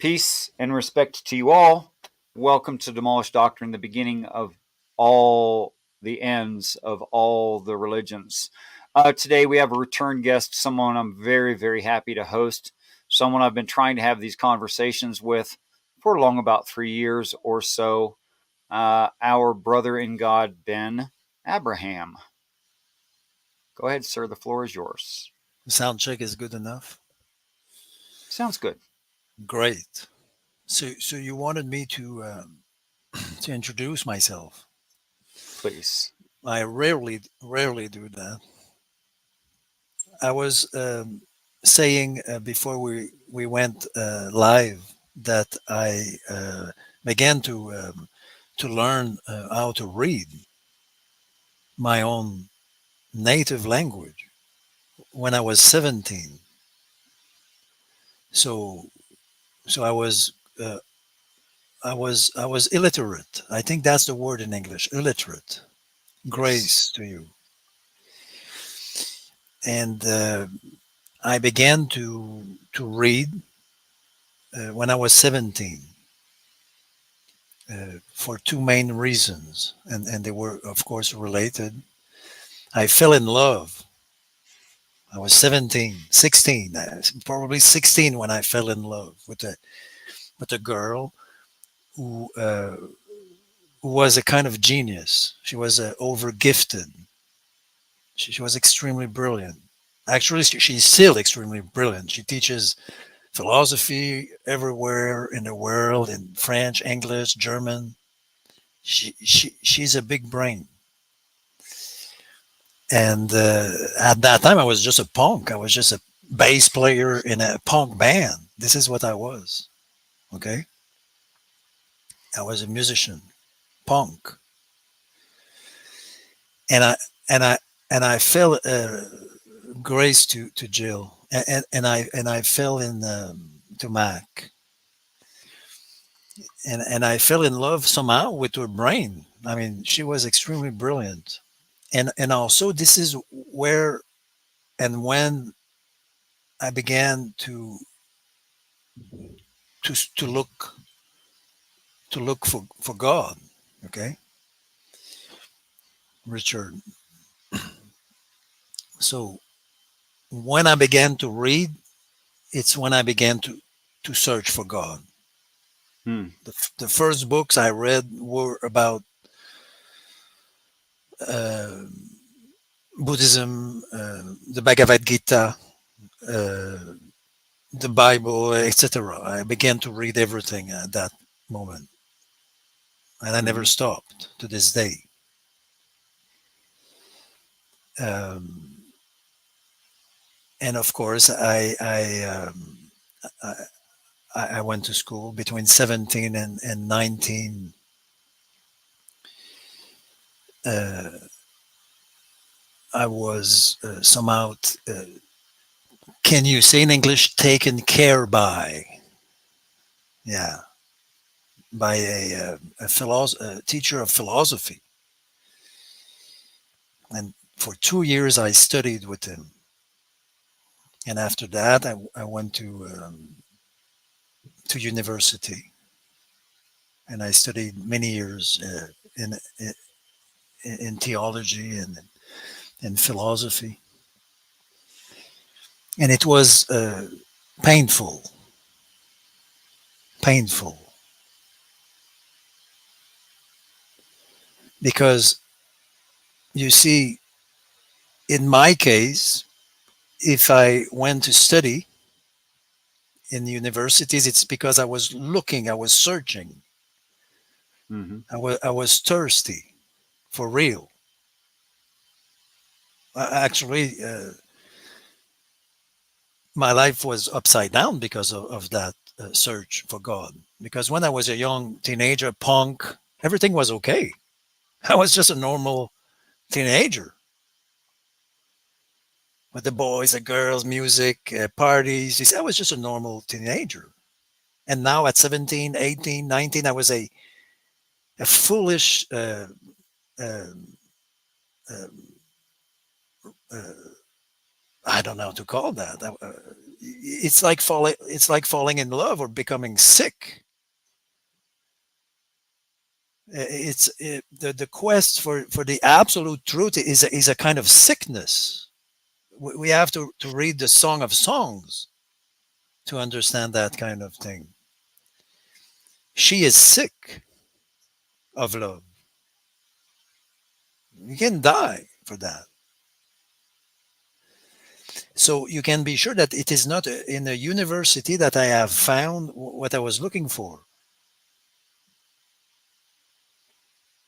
Peace and respect to you all. Welcome to Demolish Doctrine, the beginning of all the ends of all the religions. Today we have a return guest, someone I'm very, very happy to host, someone I've been trying to have these conversations with for long about 3 years or so. Our brother in God, Ben Abraham. Go ahead, sir. The floor is yours. Sound check is good enough. Sounds good. Great. So you wanted me to to introduce myself. Please. I rarely do that. I was saying before we went live that I began to learn how to read my own native language when I was 17. So so uh, I was illiterate. I think that's the word in English, illiterate. Yes. Grace to you. And I began to read when I was 17 for two main reasons, and they were of course related. I fell in love. I was 17, 16, probably 16 when I fell in love with a girl who who was a kind of genius. She was over gifted. She was extremely brilliant. Actually, she's still extremely brilliant. She teaches philosophy everywhere in the world in French, English, German. She's a big brain. And at that time, I was just a punk. I was just a bass player in a punk band. This is what I was. Okay, I was a musician, punk, and and I I fell grace to Jill, and I fell in to Mac, and I fell in love somehow with her brain. I mean, she was extremely brilliant, and also this is where and when I began to look for God. Okay, Richard. So when I began to read, it's when I began to search for God. Hmm. The first books I read were about uh, Buddhism, the Bhagavad Gita, uh, the Bible, etc. I began to read everything at that moment, and I never Mm-hmm. stopped to this day. Um, and of course, I I went to school between 17 and 19. Uh, I was somehow, can you say in English, taken care by? Yeah, by a teacher of philosophy. And for 2 years, I studied with him. And after that, I went to university and I studied many years in theology and in philosophy. And it was painful, painful, because you see, in my case, if I went to study in universities, it's because I was looking, I was searching, Mm-hmm. I was thirsty for real. Actually, my life was upside down because of that search for God. Because when I was a young teenager, punk, everything was okay. I was just a normal teenager with the boys, the girls, music, parties. I was just a normal teenager. And now at 17, 18, 19, I was a foolish, uh, uh, uh, I don't know how to call that. It's like falling in love or becoming sick. The quest for the absolute truth is a kind of sickness. We have to read the Song of Songs to understand that kind of thing. She is sick of love. You can die for that. So you can be sure that it is not in a university that I have found what I was looking for.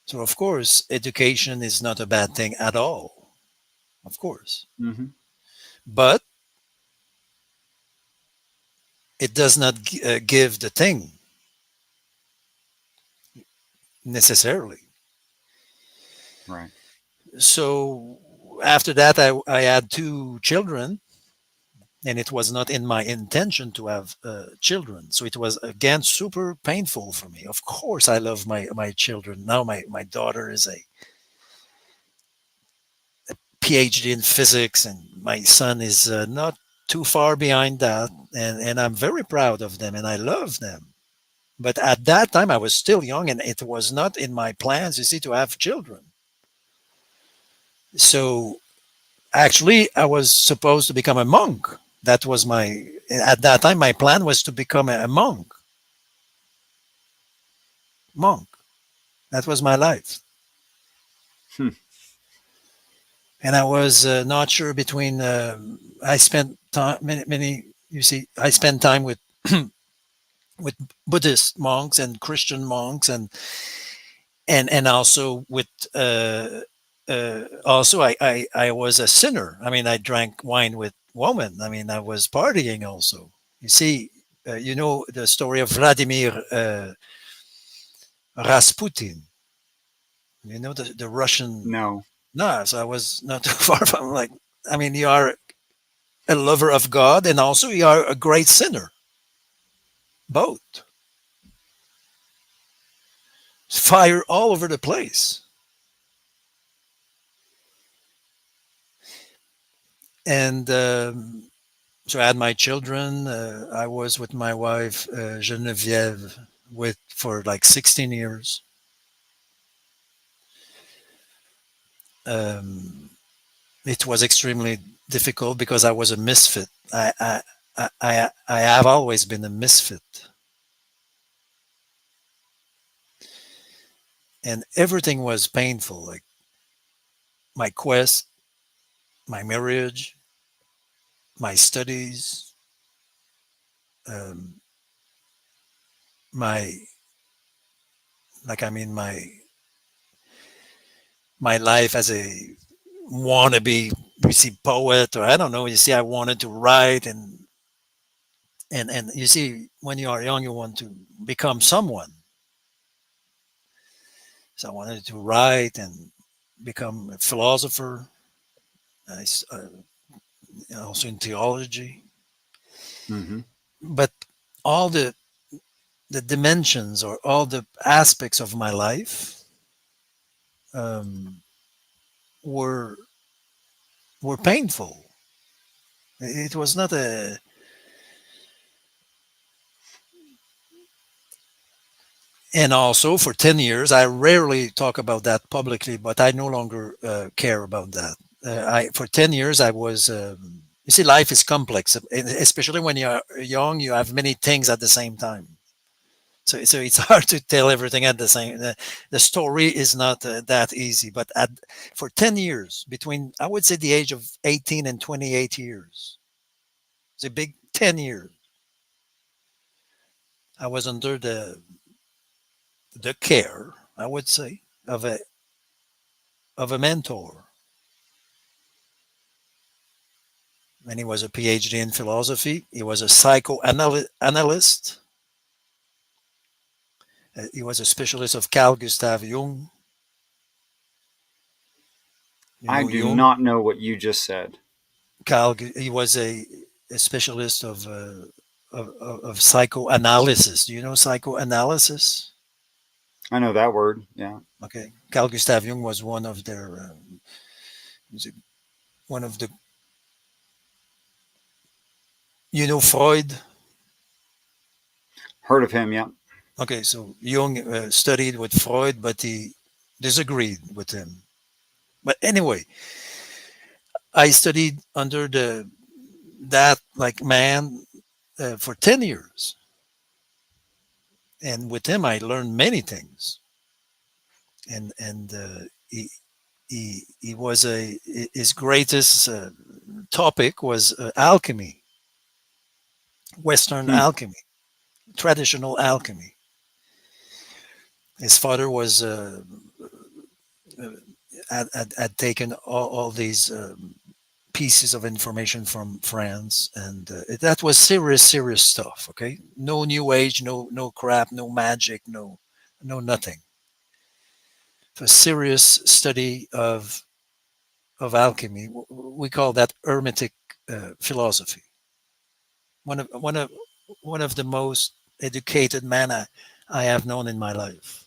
So of course, education is not a bad thing at all. Of course, Hmm. but it does not give the thing necessarily. Right. So after that, I had two children, and it was not in my intention to have children. So it was again super painful for me. Of course, I love my children. Now my daughter is a PhD in physics, and my son is not too far behind that. And I'm very proud of them, and I love them. But at that time, I was still young, and it was not in my plans, you see, to have children. So actually, I was supposed to become a monk. That was at that time, my plan was to become a monk. Monk. That was my life. Hmm. And I was not sure between, I spent time, you see, I spent time with Buddhist monks and Christian monks, and also with also I was a sinner. I mean, I drank wine with women. I mean, I was partying also. You see, you know the story of Vladimir Rasputin. You know the Russian. No. No, so I was not too far from like. I mean, you are a lover of God, and also you are a great sinner. Both fire all over the place. And so I had my children. I was with my wife Genevieve with for like 16 years. Um, it was extremely difficult because I was a misfit. I have always been a misfit, and everything was painful. Like my quest, my marriage, my studies, um, my my life as a wannabe, you see, poet, or I don't know. You see, I wanted to write, and you see, when you are young, you want to become someone. So I wanted to write and become a philosopher. Also in theology, Hmm. but all the dimensions or all the aspects of my life um, were were painful. It was not a And also for 10 years, I rarely talk about that publicly, but I no longer care about that. For 10 years, I was, you see, life is complex, especially when you're young, you have many things at the same time. So it's hard to tell everything at the same. The story is not that easy, but for 10 years, between, I would say, the age of 18 and 28 years, it's a big 10 years. I was under the care, I would say, of a mentor, and he was a PhD in philosophy. He was a psychoanalyst. He was a specialist of Carl Gustav Jung. You I know do Jung. not know what you just said. He was a specialist of psychoanalysis. Do you know psychoanalysis? I know that word. Yeah. Okay, Carl Gustav Jung was one of their was one of the You know Freud? Heard of him? Yeah. Okay, so Jung studied with Freud, but he disagreed with him. But anyway, I studied under the that like man for 10 years, and with him I learned many things. And he was a his greatest topic was alchemy, Western Hmm. alchemy, traditional alchemy. His father was had taken all these pieces of information from France, and that was serious stuff. Okay, no new age, no crap, no magic, no nothing. A serious study of alchemy. We call that Hermetic philosophy. One of the most educated man I have known in my life.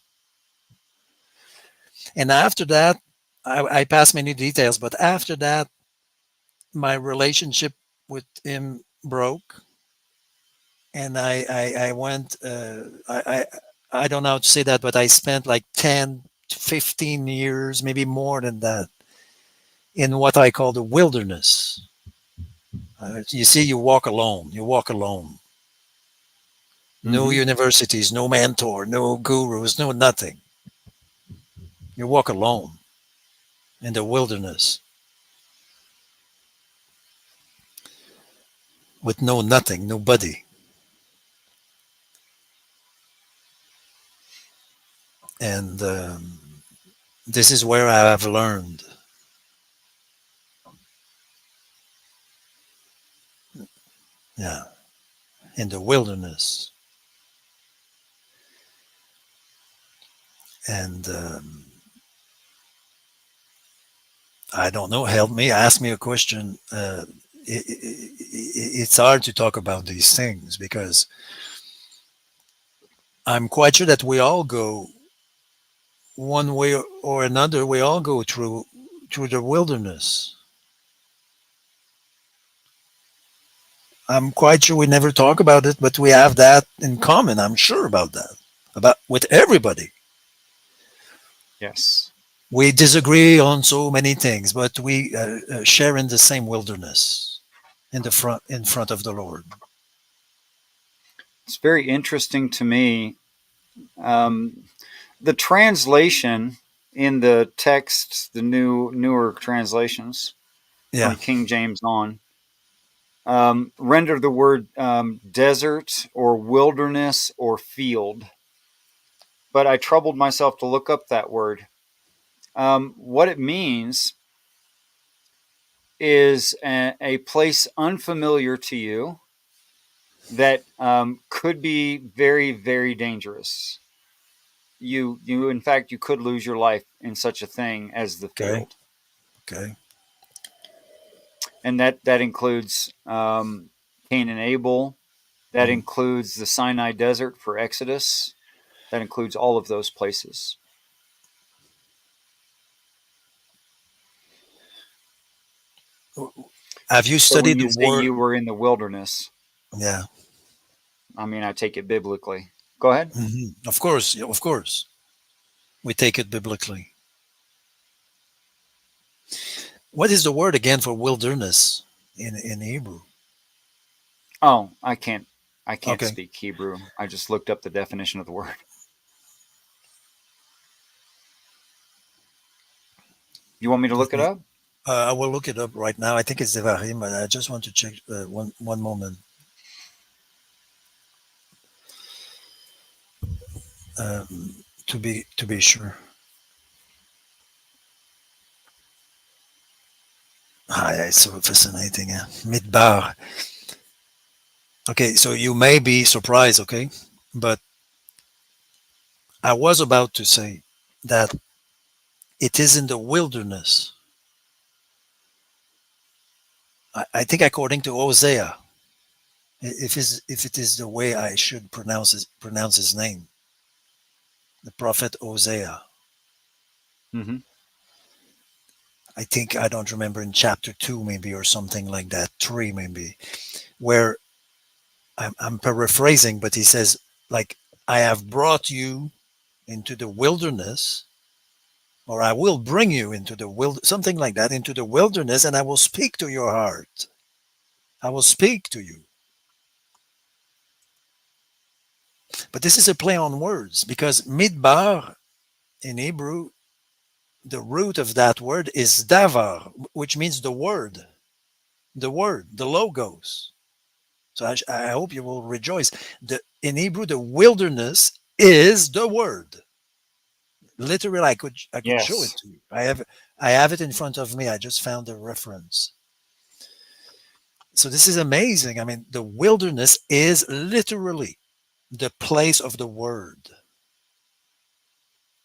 And after that, I passed many details, but after that, my relationship with him broke, and I went. I don't know how to say that, but I spent like 10 to 15 years, maybe more than that, in what I call the wilderness. You see, you walk alone. You walk alone. No Hmm. universities, no mentor, no gurus, no nothing. You walk alone in the wilderness with no nothing, nobody. And this is where I have learned. Yeah, in the wilderness. And I don't know, help me, ask me a question. It's hard to talk about these things because I'm quite sure that we all go one way or another. We all go through the wilderness. I'm quite sure we never talk about it, but we have that in common. I'm sure about that. About with everybody, Yes. we disagree on so many things, but we share in the same wilderness in front of the Lord. It's very interesting to me. Um, the translation in the text, the newer translations Yeah. from King James on, render the word desert or wilderness or field. But I troubled myself to look up that word. What it means is a place unfamiliar to you that could be very, very dangerous. You, in fact, you could lose your life in such a thing as the Okay. field, Okay. and that includes Cain and Abel. That Mm. includes the Sinai Desert for Exodus. That includes all of those places. Have you So when studied you the say word? you were in the wilderness, Yeah. I mean, I take it biblically. Go ahead. Of course. Yeah, of course. We take it biblically. What is the word again for wilderness in Hebrew? Oh, I can't Okay. speak Hebrew. I just looked up the definition of the word. You want me to Let look it me. up? I will look it up right now. I think it's Devarim, but I just want to check one moment to be sure. Ah, yeah, it's so fascinating. Yeah. Midbar. Okay, so you may be surprised. Okay, but I was about to say that it is in the wilderness. I think according to Hosea, if it is the way I should pronounce his name, the prophet Hosea. Mm-hmm. I think I don't remember in chapter 2 maybe or something like that, 3 maybe, where I'm paraphrasing, but he says, like, I have brought you into the wilderness, or I will bring you into the something like that, into the wilderness, and I will speak to your heart. I will speak to you. But this is a play on words because midbar in Hebrew, the root of that word is davar, which means the word, the logos. So I hope you will rejoice. In Hebrew, the wilderness is the word. Literally, I could show it Yes. to you. I have it in front of me. I just found the reference. So this is amazing. I mean, the wilderness is literally the place of the word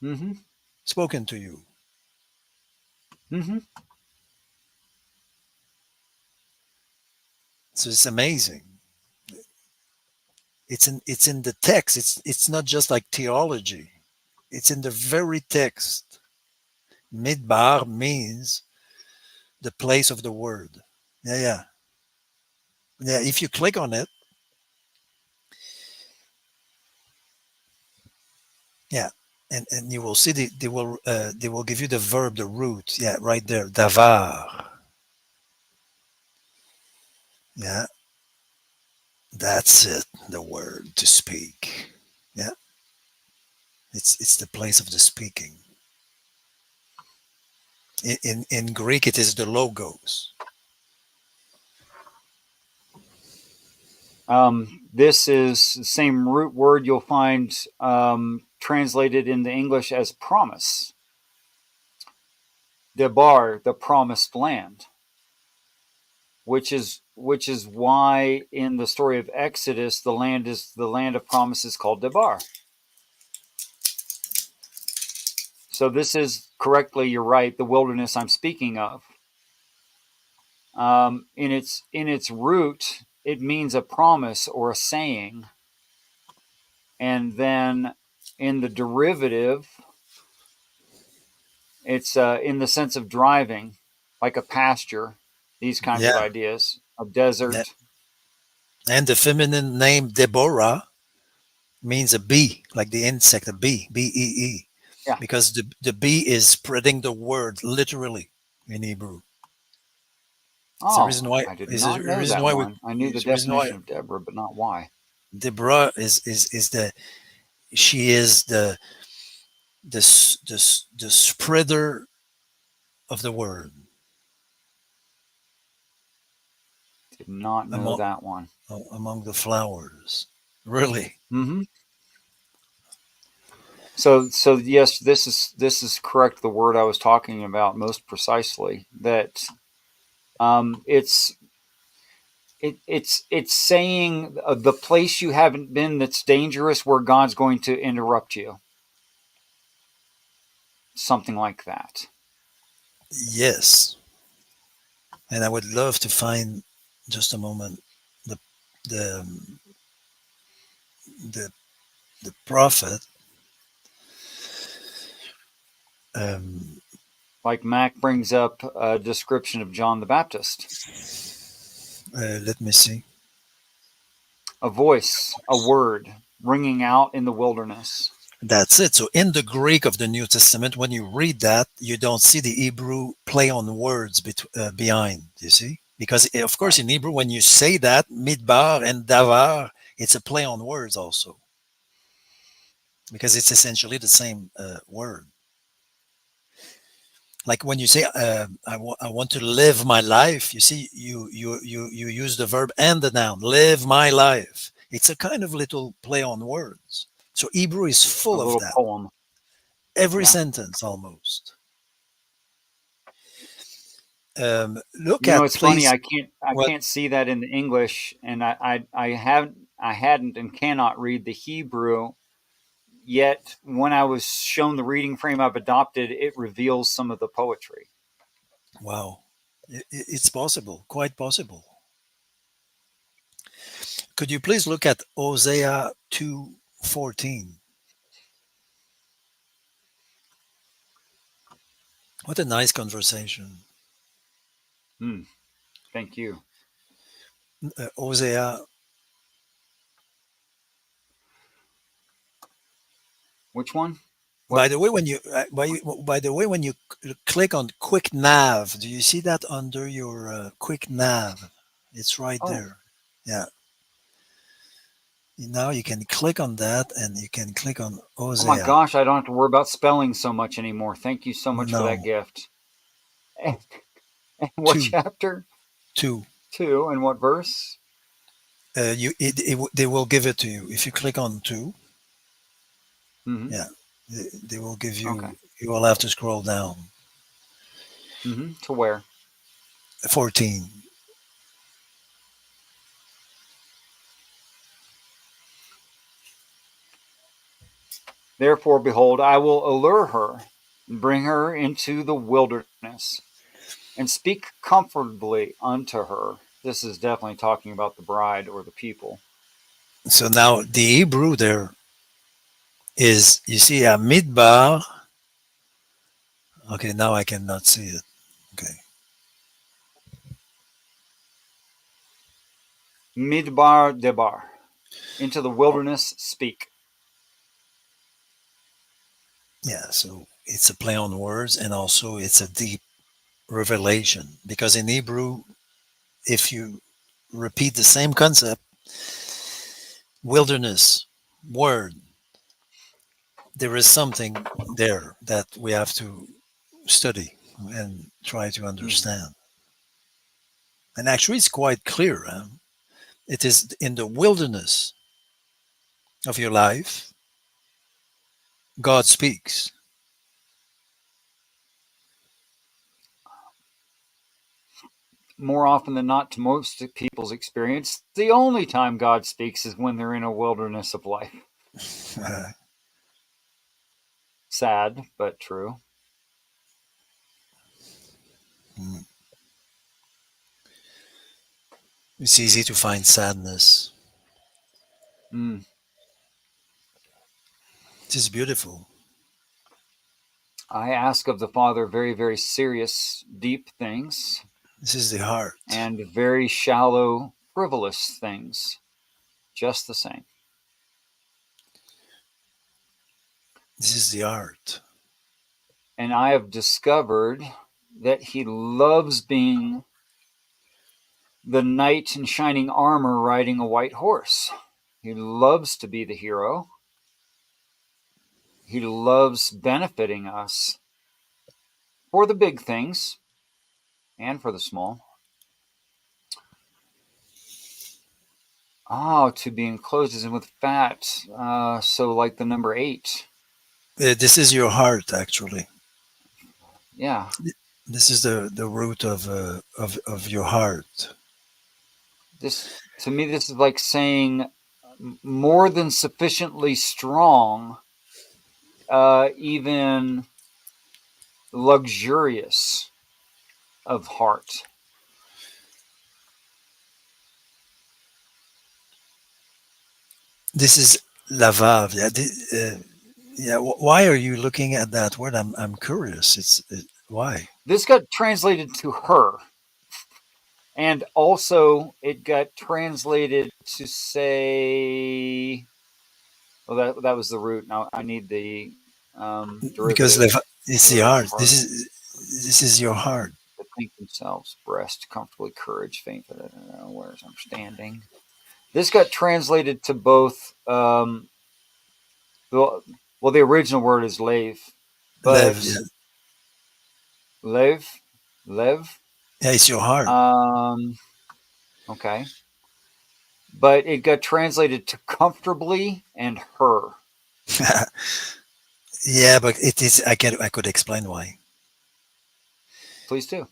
Mm-hmm. spoken to you. Mm-hmm. So it's amazing. It's in the text. It's not just like theology. It's in the very text. Midbar means the place of the word. Yeah, yeah, yeah. If you click on it, yeah, and you will see they will give you the verb, the root. Yeah, right there, davar. Yeah, that's it. The word to speak. Yeah, it's the place of the speaking. In Greek, it is the logos. This is the same root word you'll find translated in the English as promise. Debar, the promised land, which is why in the story of Exodus the land of promise is called Debar. So this is correctly, you're right, the wilderness I'm speaking of. In its root, it means a promise or a saying, and then in the derivative, it's in the sense of driving, like a pasture. These kinds of Yeah, ideas, a yeah. desert. And the feminine name Deborah means a bee, like the insect, a bee, B-E-E, Yeah. because the bee is spreading the word literally in Hebrew. It's the Oh, reason why. I did Is the not know reason that why we. one. I knew the It's the reason why definition of Deborah, but not why. Deborah is the she is the spreader of the word Did not know among that one. among the flowers. Really, Mm-hmm. So yes, this is correct. The word I was talking about most precisely. That it's it's saying the place you haven't been that's dangerous, where God's going to interrupt you. Something like that. yes. And I would love to find just a moment the the the the prophet. Um, Like Mac brings up a description of John the Baptist. let me see. A voice, a word ringing out in the wilderness. That's it. So in the Greek of the New Testament, when you read that, you don't see the Hebrew play on words behind. You see, because of course Right. in Hebrew, when you say that midbar and davar, it's a play on words also, because it's essentially the same word. Like when you say I want to live my life, you see, you use the verb and the noun, live my life. It's a kind of little play on words. So Hebrew is A full of little that. poem. Every Yeah. sentence almost. Look You know, at, it's funny. please. I What? can't see that in the English, and I hadn't and cannot read the Hebrew yet. When I was shown the reading frame I've adopted, it reveals some of the poetry. Wow, it's possible, quite possible. Could you please look at Hosea 2:14? What a nice conversation. Hmm. Thank you. Hosea Which one? By What? the way, by the way, when you click on quick nav, do you see that under your quick nav? It's right Oh, there. Yeah. Now you can click on that, and you can click on oh my Hosea. gosh! I don't have to worry about spelling so much anymore. Thank you so much for that No, gift. And, and what two, chapter? two. Two. And what verse? They will give it to you if you click on two. Mm-hmm. Yeah, they will give Okay. you. You will have to scroll down. Mm-hmm. To where? 14. Therefore, behold, I will allure her and bring her into the wilderness and speak comfortably unto her. This is definitely talking about the bride or the people. So now the Hebrew there is, you see, a midbar. Okay, now I cannot see it. Okay. Midbar debar. Into the wilderness speak. Yeah, so it's a play on words, and also it's a deep revelation, because in Hebrew, if you repeat the same concept, wilderness, word, there is something there that we have to study and try to Mm-hmm. understand. And actually, it's quite clear. It is in the wilderness of your life, God speaks. More often than not, to most people's experience, the only time God speaks is when they're in a wilderness of life. Sad, but true. It's easy to find sadness. Mm. It is beautiful. I ask of the Father very, very serious, deep things This is the heart. and very shallow, frivolous things just the same. This is the art. And I have discovered that He loves being the knight in shining armor riding a white horse. He loves to be the hero. He loves benefiting us for the big things and for the small. Oh, to be enclosed is in with fat. So, like the number eight. This is your heart, actually. Yeah. This is the root of your heart. This, to me, this is like saying more than sufficiently strong, even luxurious of heart. This is lavav. Yeah, yeah. Why are you looking at that word? I'm curious. Why? This got translated to her, and also it got translated to say, well, that was the root. Now I need the Because derivative. it's the Her heart. heart. This is your heart. To think themselves, breast, comfortably, courage, faith, where's understanding. This got translated to both. Well, the original word is lave, Lev. but Yeah, lev, lev. yeah, it's your heart. Um, okay, but it got translated to comfortably and her. Yeah, but it is. I could explain why. Please do.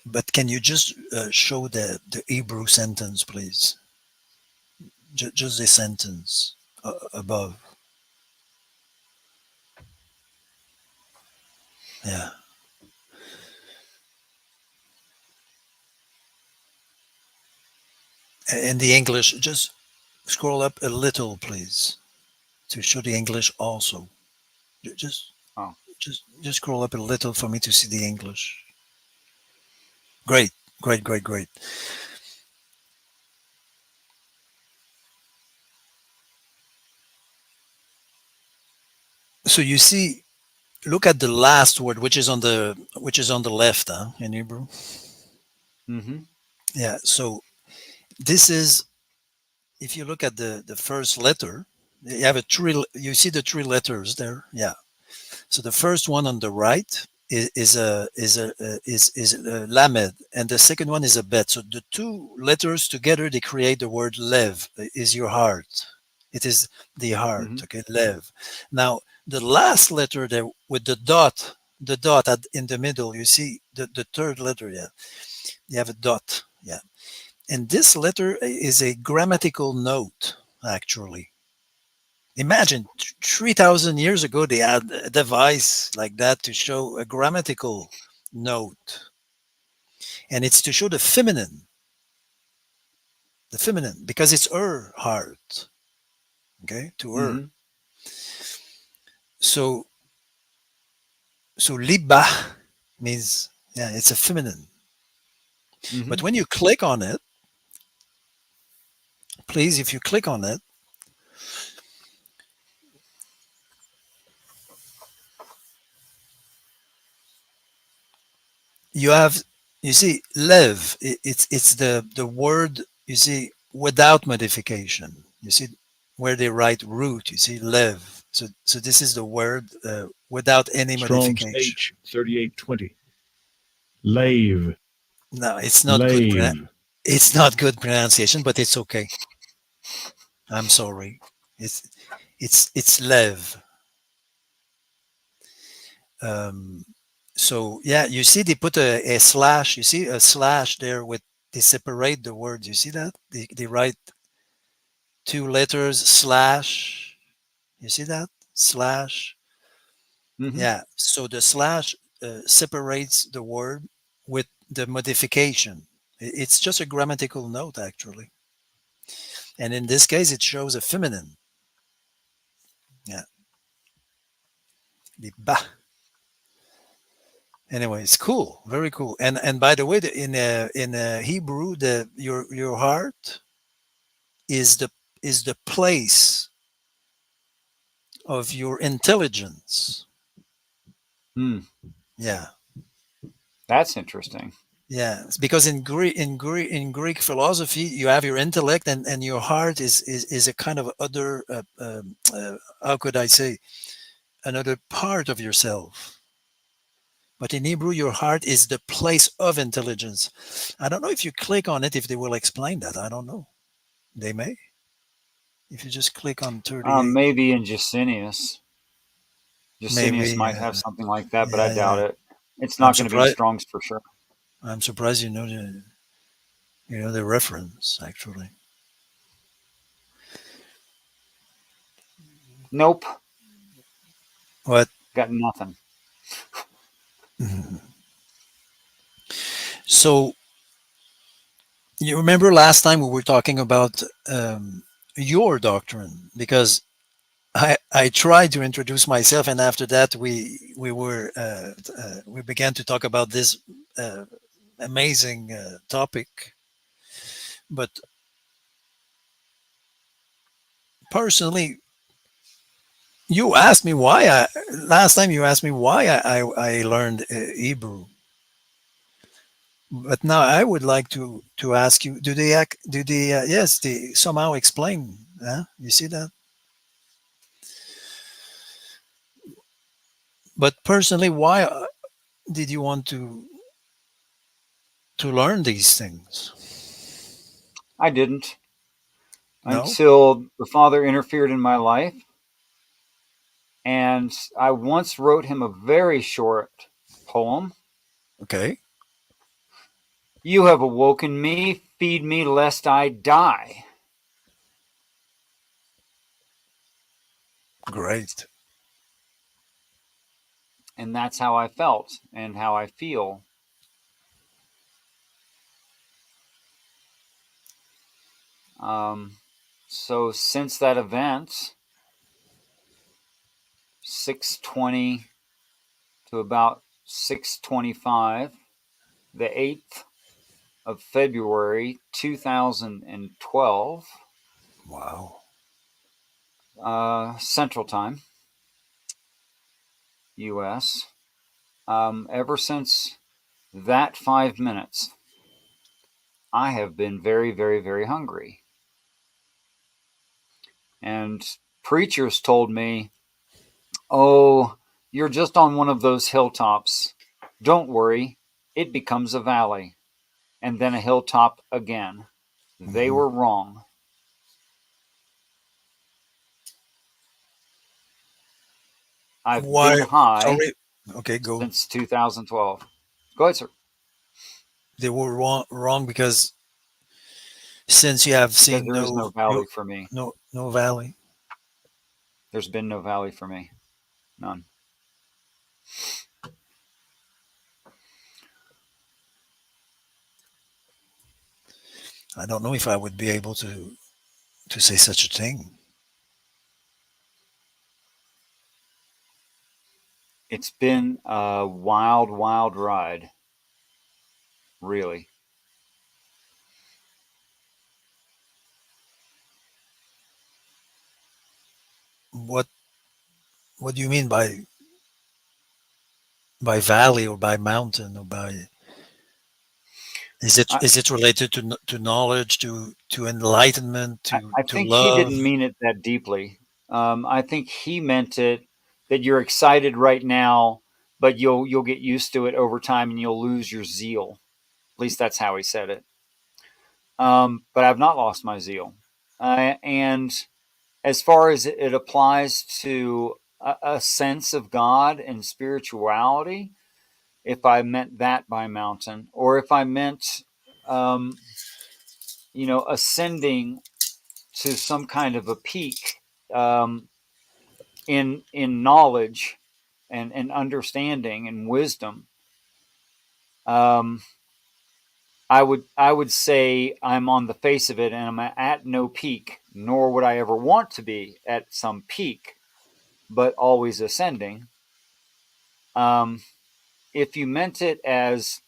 But can you just show the Hebrew sentence, please? Just the sentence above. Yeah. In the English, just scroll up a little, please, to show the English also. Just, Oh, just scroll up a little for me to see the English. Great, great, great, great. So you see, look at the last word, which is on the left, in Hebrew. Mm-hmm. Yeah. So this is, if you look at the first letter, you have a three. You see the three letters there. Yeah. So the first one on the right is a lamed, and the second one is a bet. So the two letters together they create the word lev. Is your heart? It is the heart. Mm-hmm. Okay, lev. Now the last letter there with the dot in the middle. You see the third letter. Yeah, you have a dot. Yeah, and this letter is a grammatical note actually. Imagine 3,000 years ago, they had a device like that to show a grammatical note. And it's to show the feminine, because it's her heart, okay, to her. Mm-hmm. So, so liba means, yeah, it's a feminine. Mm-hmm. But when you click on it, please, if you click on it, you have, you see, lev, it's the word, you see, without modification. You see, where they write root, you see, lev. So this is the word without any Strong's modification. H 3820. Lave. No, it's not good. Lave. It's not good pronunciation, but it's okay. I'm sorry. It's it's lev. Um, so yeah, you see, they put a slash. You see a slash there with, they separate the words. You see that they write two letters slash. You see that slash? Mm-hmm. Yeah. So the slash separates the word with the modification. It's just a grammatical note, actually. And in this case, it shows a feminine. Yeah. The ba. Anyway, it's cool. Very cool. And by the way, in Hebrew, the your heart is the place of your intelligence. Mm. Yeah. That's interesting. Yeah, it's because in Greek philosophy, you have your intellect, and your heart is a kind of other how could I say, another part of yourself. But in Hebrew, your heart is the place of intelligence. I don't know if you click on it, if they will explain that. I don't know. They may. If you just click on 38, Maybe in Jusinius. Jusinius maybe. might have something like that, but I Yeah, doubt yeah. it. It's I'm not going to be in surprised. Strong's for sure. I'm surprised you know the reference actually. Nope. What? Got nothing. So you remember last time we were talking about your doctrine, because I tried to introduce myself, and after that we began to talk about this uh, amazing topic. But personally, you asked me why I last time you asked me why I learned Hebrew. But now I would like to ask you: do they yes, they somehow explain? You see that? But personally, why did you want to learn these things? I didn't No? until the father interfered in my life. And I once wrote him a very short poem. Okay, You have awoken me, feed me lest I die. great. And that's how I felt and how I feel. Um, so since that event, 6:20 to about 6:25, the 8th of February 2012, Wow. Central Time, U.S. Ever since that 5 minutes, I have been very, very, very hungry. And preachers told me, oh, you're just on one of those hilltops. Don't worry, it becomes a valley, and then a hilltop again. They Mhm. were wrong. I've been Why? high Sorry. Okay, go. since 2012. Go ahead, sir. They were wrong because since you have Because seen there is no valley for me. no valley. There's been no valley for me. None. I don't know if I would be able to say such a thing. It's been a wild, wild ride. Really. What What do you mean by valley or by mountain or by? I, Is it related to to knowledge, to enlightenment, I to think he love? didn't mean it that deeply. I think he meant it that you're excited right now, but you'll get used to it over time and you'll lose your zeal. At least that's how he said it. But I've not lost my zeal. And as far as it applies to a sense of God and spirituality, if I meant that by mountain, or if I meant, um, ascending to some kind of a peak um, in knowledge and understanding and wisdom, um, I would say I'm on the face of it and I'm at no peak, nor would I ever want to be at some peak, but always ascending. Um, if you meant it as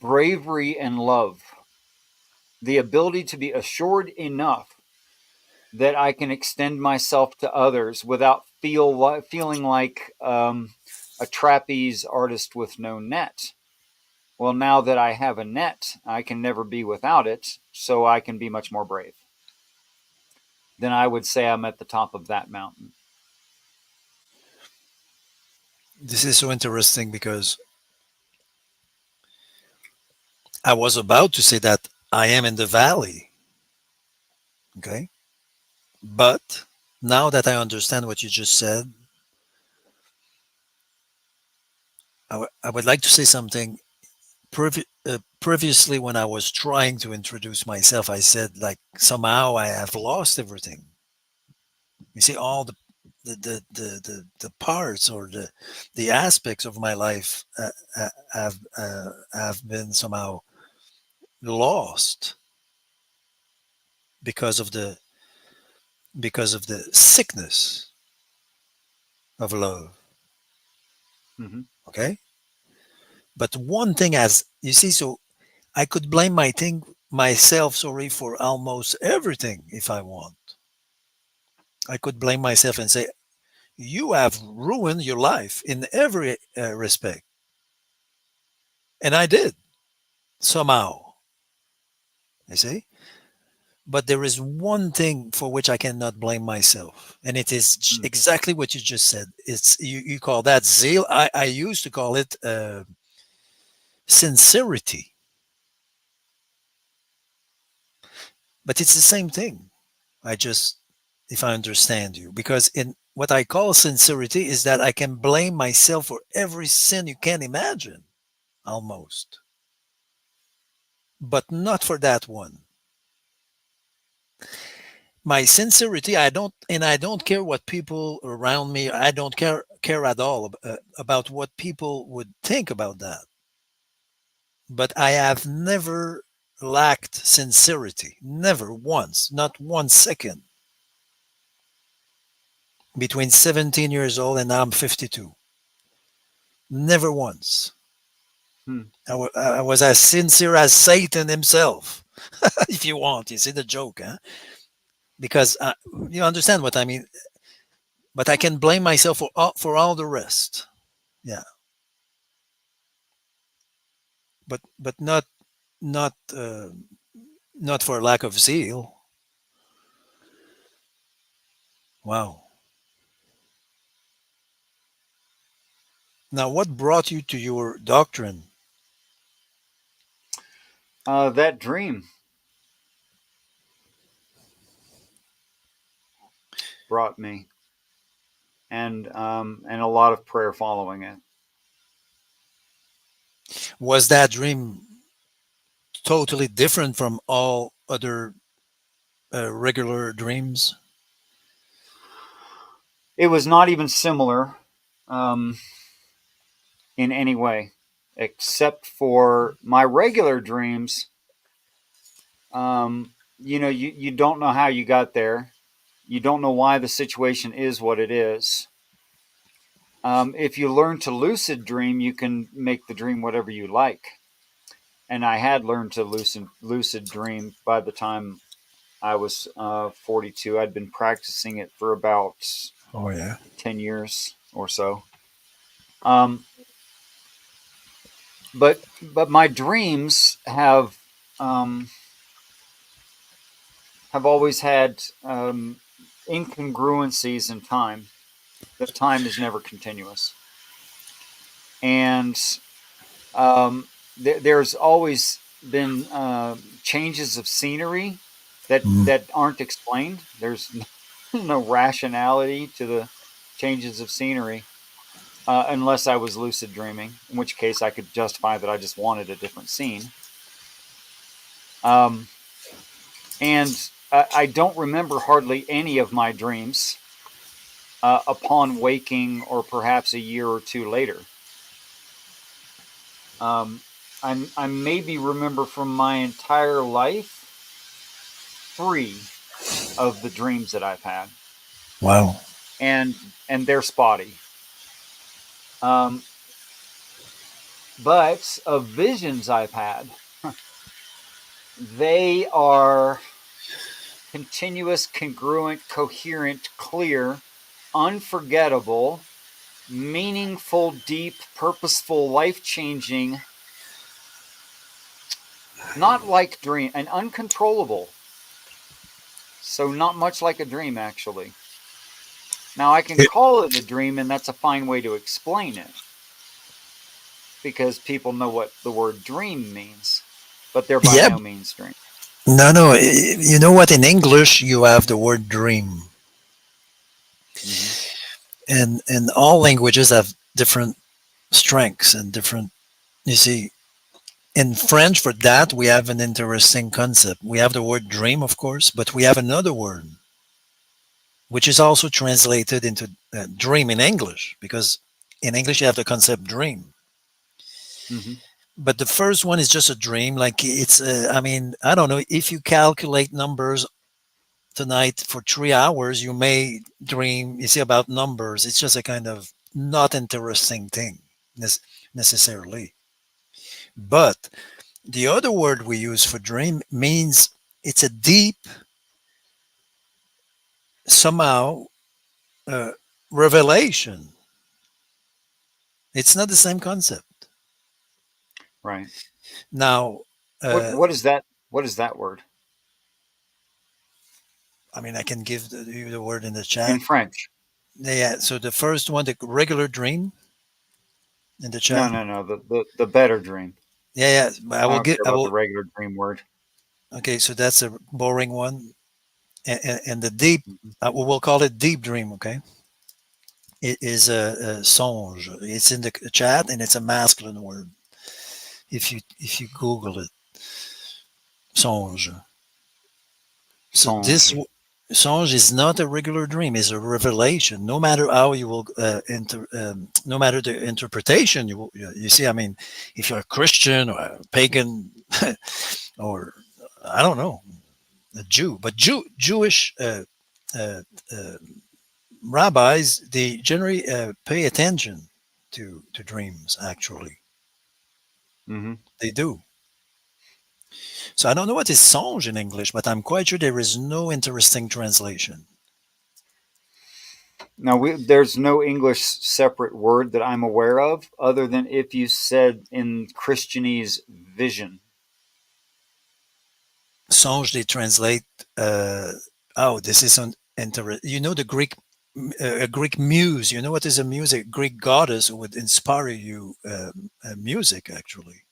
bravery and love, the ability to be assured enough that I can extend myself to others without feeling like a trapeze artist with no net. Well, now that I have a net, I can never be without it, so I can be much more brave. Then I would say I'm at the top of that mountain. This is so interesting because I was about to say that I am in the valley. Okay, but now that I understand what you just said, I would like to say something. Previously, when I was trying to introduce myself, I said like somehow I have lost everything. You see, all the parts or the aspects of my life have been somehow lost because of the sickness of love. Mm-hmm. Okay, but one thing, as you see, so I could blame myself, sorry, for almost everything if I want. I could blame myself and say, you have ruined your life in every respect. And I did somehow, you see. But there is one thing for which I cannot blame myself. And it is Mm. exactly what you just said. You call that zeal. I used to call it sincerity, but it's the same thing. I just, if I understand you, because in what I call sincerity is that I can blame myself for every sin you can imagine, almost, but not for that one. My sincerity, I don't care what people around me, I don't care at all about what people would think about that. But I have never lacked sincerity, never once, not 1 second, between 17 years old and now I'm 52. Never once. Hmm. I was as sincere as Satan himself. if you want. You see the joke, huh? Because you understand what I mean. But I can blame myself for all the rest. Yeah, but not not for lack of zeal. Wow. Now, what brought you to your doctrine? That dream brought me, and a lot of prayer following it. Was that dream totally different from all other regular dreams? It was not even similar um, in any way, except for my regular dreams. You don't know how you got there. You don't know why the situation is what it is. If you learn to lucid dream, you can make the dream whatever you like. And I had learned to lucid dream by the time I was 42. I'd been practicing it for about Oh yeah. 10 years or so. Um, but my dreams um, have always had incongruencies in time. The time is never continuous, and there's always been changes of scenery Mm. that aren't explained. There's no rationality to the changes of scenery, unless I was lucid dreaming, in which case I could justify that I just wanted a different scene. Um, and I don't remember hardly any of my dreams upon waking, or perhaps a year or two later. Um, I maybe remember from my entire life three of the dreams that I've had, Wow. and they're spotty. Um, but of visions I've had, they are continuous, congruent, coherent, clear, unforgettable, meaningful, deep, purposeful, life changing, not like dream, and uncontrollable. So, not much like a dream, actually. Now, I can It- call it a dream, and that's a fine way to explain it because people know what the word dream means, but they're by yeah. no means dream. No, no. You know what? In English, you have the word dream, Mm-hmm. and all languages have different strengths and different. You see, in French, for that, we have an interesting concept. We have the word dream, of course, but we have another word which is also translated into dream in English, because in English you have the concept dream. Mm-hmm. But the first one is just a dream. Like I mean, I don't know. If you calculate numbers tonight for 3 hours, you may dream, you see, about numbers. It's just a kind of not interesting thing necessarily. But the other word we use for dream means it's a deep, somehow, uh, revelation. It's not the same concept. Right. Now, What uh, what is that? What is that word I mean, I can give you the word in the in chat. French? Yeah. So the first one, the regular dream in the No, chat. no, no. The better dream. Yeah, yeah. I I will don't get. care I about the will. regular dream word. Okay. So that's a boring one, and the deep. Mm-hmm. We will call it deep dream. Okay. It is a songe. It's in the chat, and it's a masculine word. If you Google it, songe. So this Songe. songe is not a regular dream; it's a revelation. No matter how you will no matter the interpretation, you see. I mean, if you're a Christian or a pagan, or I don't know, a Jew, but Jewish uh, uh, rabbis, they generally pay attention to dreams. Actually, Mm-hmm. they do. So I don't know what is songe in English, but I'm quite sure there is no interesting translation. Now, there's no English separate word that I'm aware of, other than if you said in Christianese vision. Songe they translate. Oh, this is You know the Greek, a Greek muse. You know what is a muse? A Greek goddess who would inspire you music actually.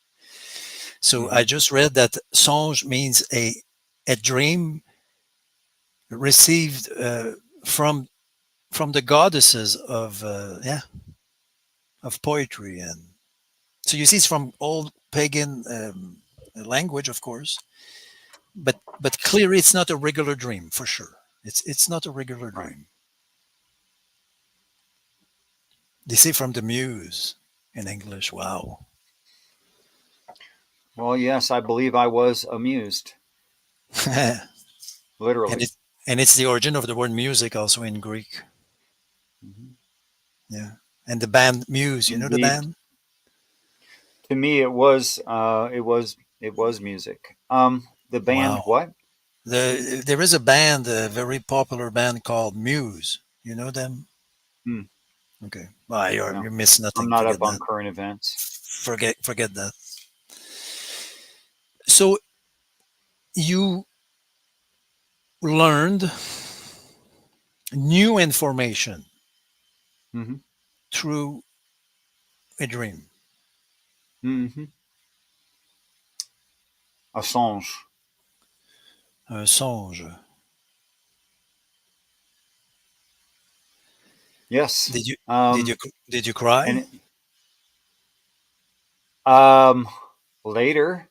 So I Mm-hmm. just read that songe means a dream received from the goddesses of of poetry. And so you see it's from old pagan language, of course, but clearly it's not a regular dream for sure. It's not a regular Right. dream. They say from the muse in English. Wow. Well, yes, I believe I was amused, and literally. it and it's the origin of the word music also in Greek. Mm-hmm. Yeah. And the band Muse, you know the Indeed, band? to me, it was music. The band, Wow. what? There is a band, a very popular band called Muse. You know them? Hmm, Okay. Well, no, you miss I'm nothing. not up Forget on that. current events. Forget that. So you learned new information Mm-hmm. through a dream, Mm-hmm. A songe. un songe. Yes. Did you did Um, you did you cry? and um, later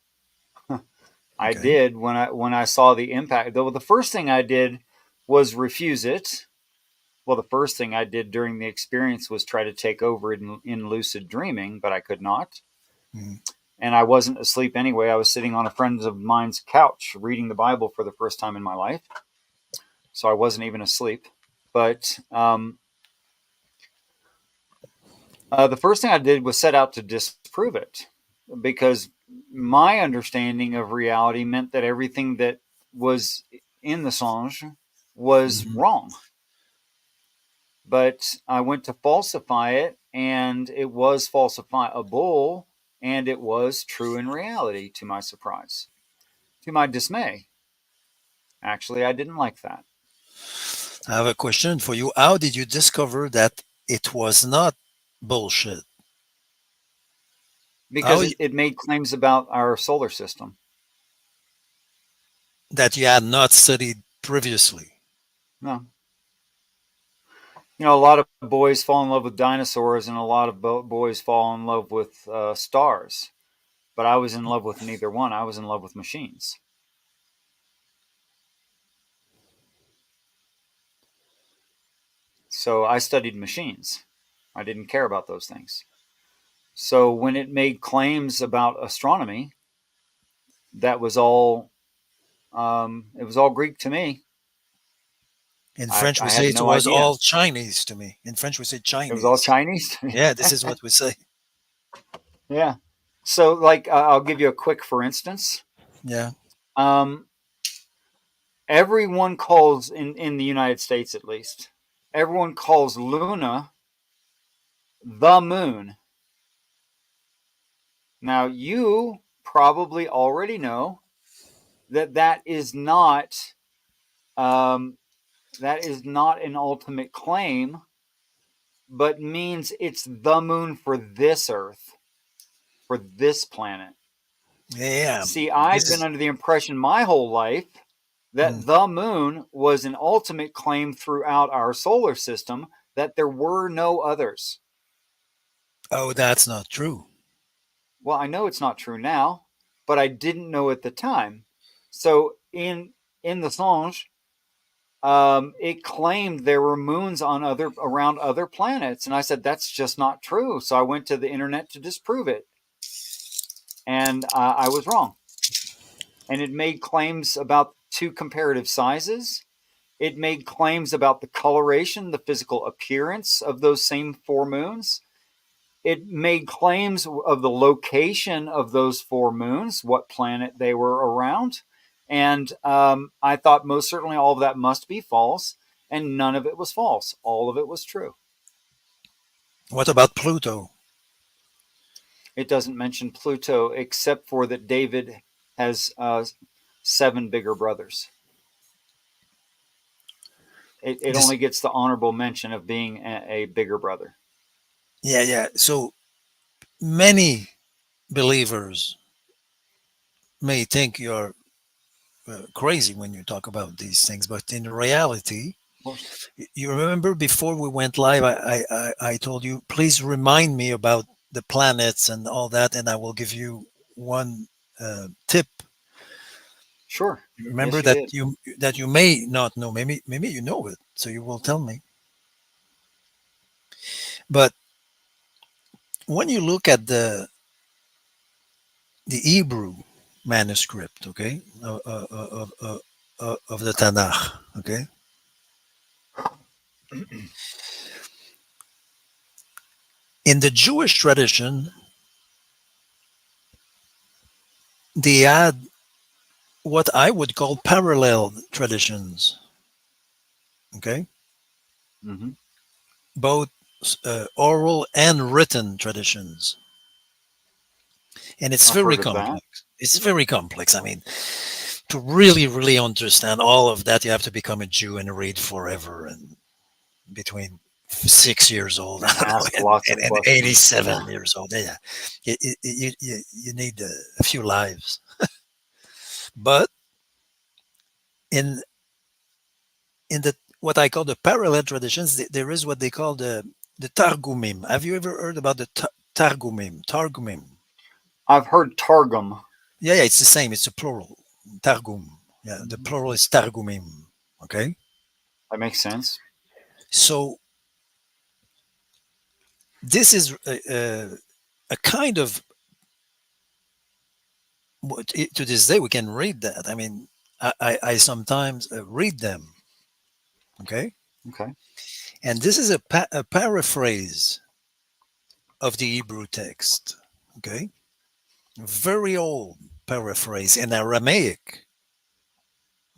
I Okay. did when I saw the impact. Though the first thing I did was refuse it. Well, the first thing I did during the experience was try to take over in lucid dreaming, but I could not. Mm. And I wasn't asleep anyway. I was sitting on a friend of mine's couch reading the Bible for the first time in my life, so I wasn't even asleep. But the first thing I did was set out to disprove it because my understanding of reality meant that everything that was in the songe was Mhm. wrong. But I went to falsify it, and it was falsifiable, and it was true in reality to my surprise. To my dismay, actually, I didn't like that I have a question for you. How did you discover that it was not bullshit? because How it made claims about our solar system. that you had not studied previously? No, a lot of boys fall in love with dinosaurs, and a lot of boys fall in love with stars. But I was in love with neither one. I was in love with machines. So I studied machines. I didn't care about those things. So when it made claims about astronomy, that was all. It was all Greek to me. In French, we I say had it no was idea. all Chinese to me. In French, we say It was all Chinese. Chinese to me. Yeah, this is what we say. Yeah. So, like, I'll give you a quick for instance. Yeah. Um, Everyone calls in the United States, at least, everyone calls Luna the moon. Now, you probably already know that um, that is not an ultimate claim, but means it's the moon for this Earth, for this planet. Yeah. See, This I'd been is. under the impression my whole life Mm. that the moon was an ultimate claim throughout our solar system, that there were no others. Oh, that's not true. Well, I know it's not true now, but I didn't know at the time. So in the songe, it claimed there were moons on other around other planets, and I said that's just not true. So I went to the internet to disprove it, and I was wrong. And it made claims about two comparative sizes. It made claims about the coloration, the physical appearance of those same four moons. It made claims of the location of those four moons, what planet they were around. And I thought most certainly all of that must be false. And none of it was false. All of it was true. What about Pluto? It doesn't mention Pluto except for that David has seven bigger brothers. It This, only gets the honorable mention of being a bigger brother. yeah, yeah. So many believers may think you're crazy when you talk about these things, but in reality, Of course. you remember before we went live, I told you, please remind me about the planets and all that, and I will give you one tip. Sure. Remember Yes, you did. that you may not know. Maybe you know it, so you will tell me. But when you look at the Hebrew manuscript, okay, of the Tanakh, okay, in the Jewish tradition, they had what I would call parallel traditions, okay, Mm-hmm. both oral and written traditions, and it's I've very heard of that. complex. It's very complex. I mean, to really understand all of that, you have to become a Jew and read forever and between 6 years old, I And don't know, ask lots of and questions. 87 years old. Yeah, you need a few lives. But in the what I call the parallel traditions, there is what they call the Targumim. Have you ever heard about the Targumim? Targumim. I've heard Targum. Yeah, yeah, it's the same. It's a plural. Targum. Yeah, the Mhm. plural is Targumim. Okay, That makes sense. so this is a kind of to this day we can read that. I mean, I sometimes read them. Okay, Okay. and this is a paraphrase of the Hebrew text. Okay, very old paraphrase in Aramaic.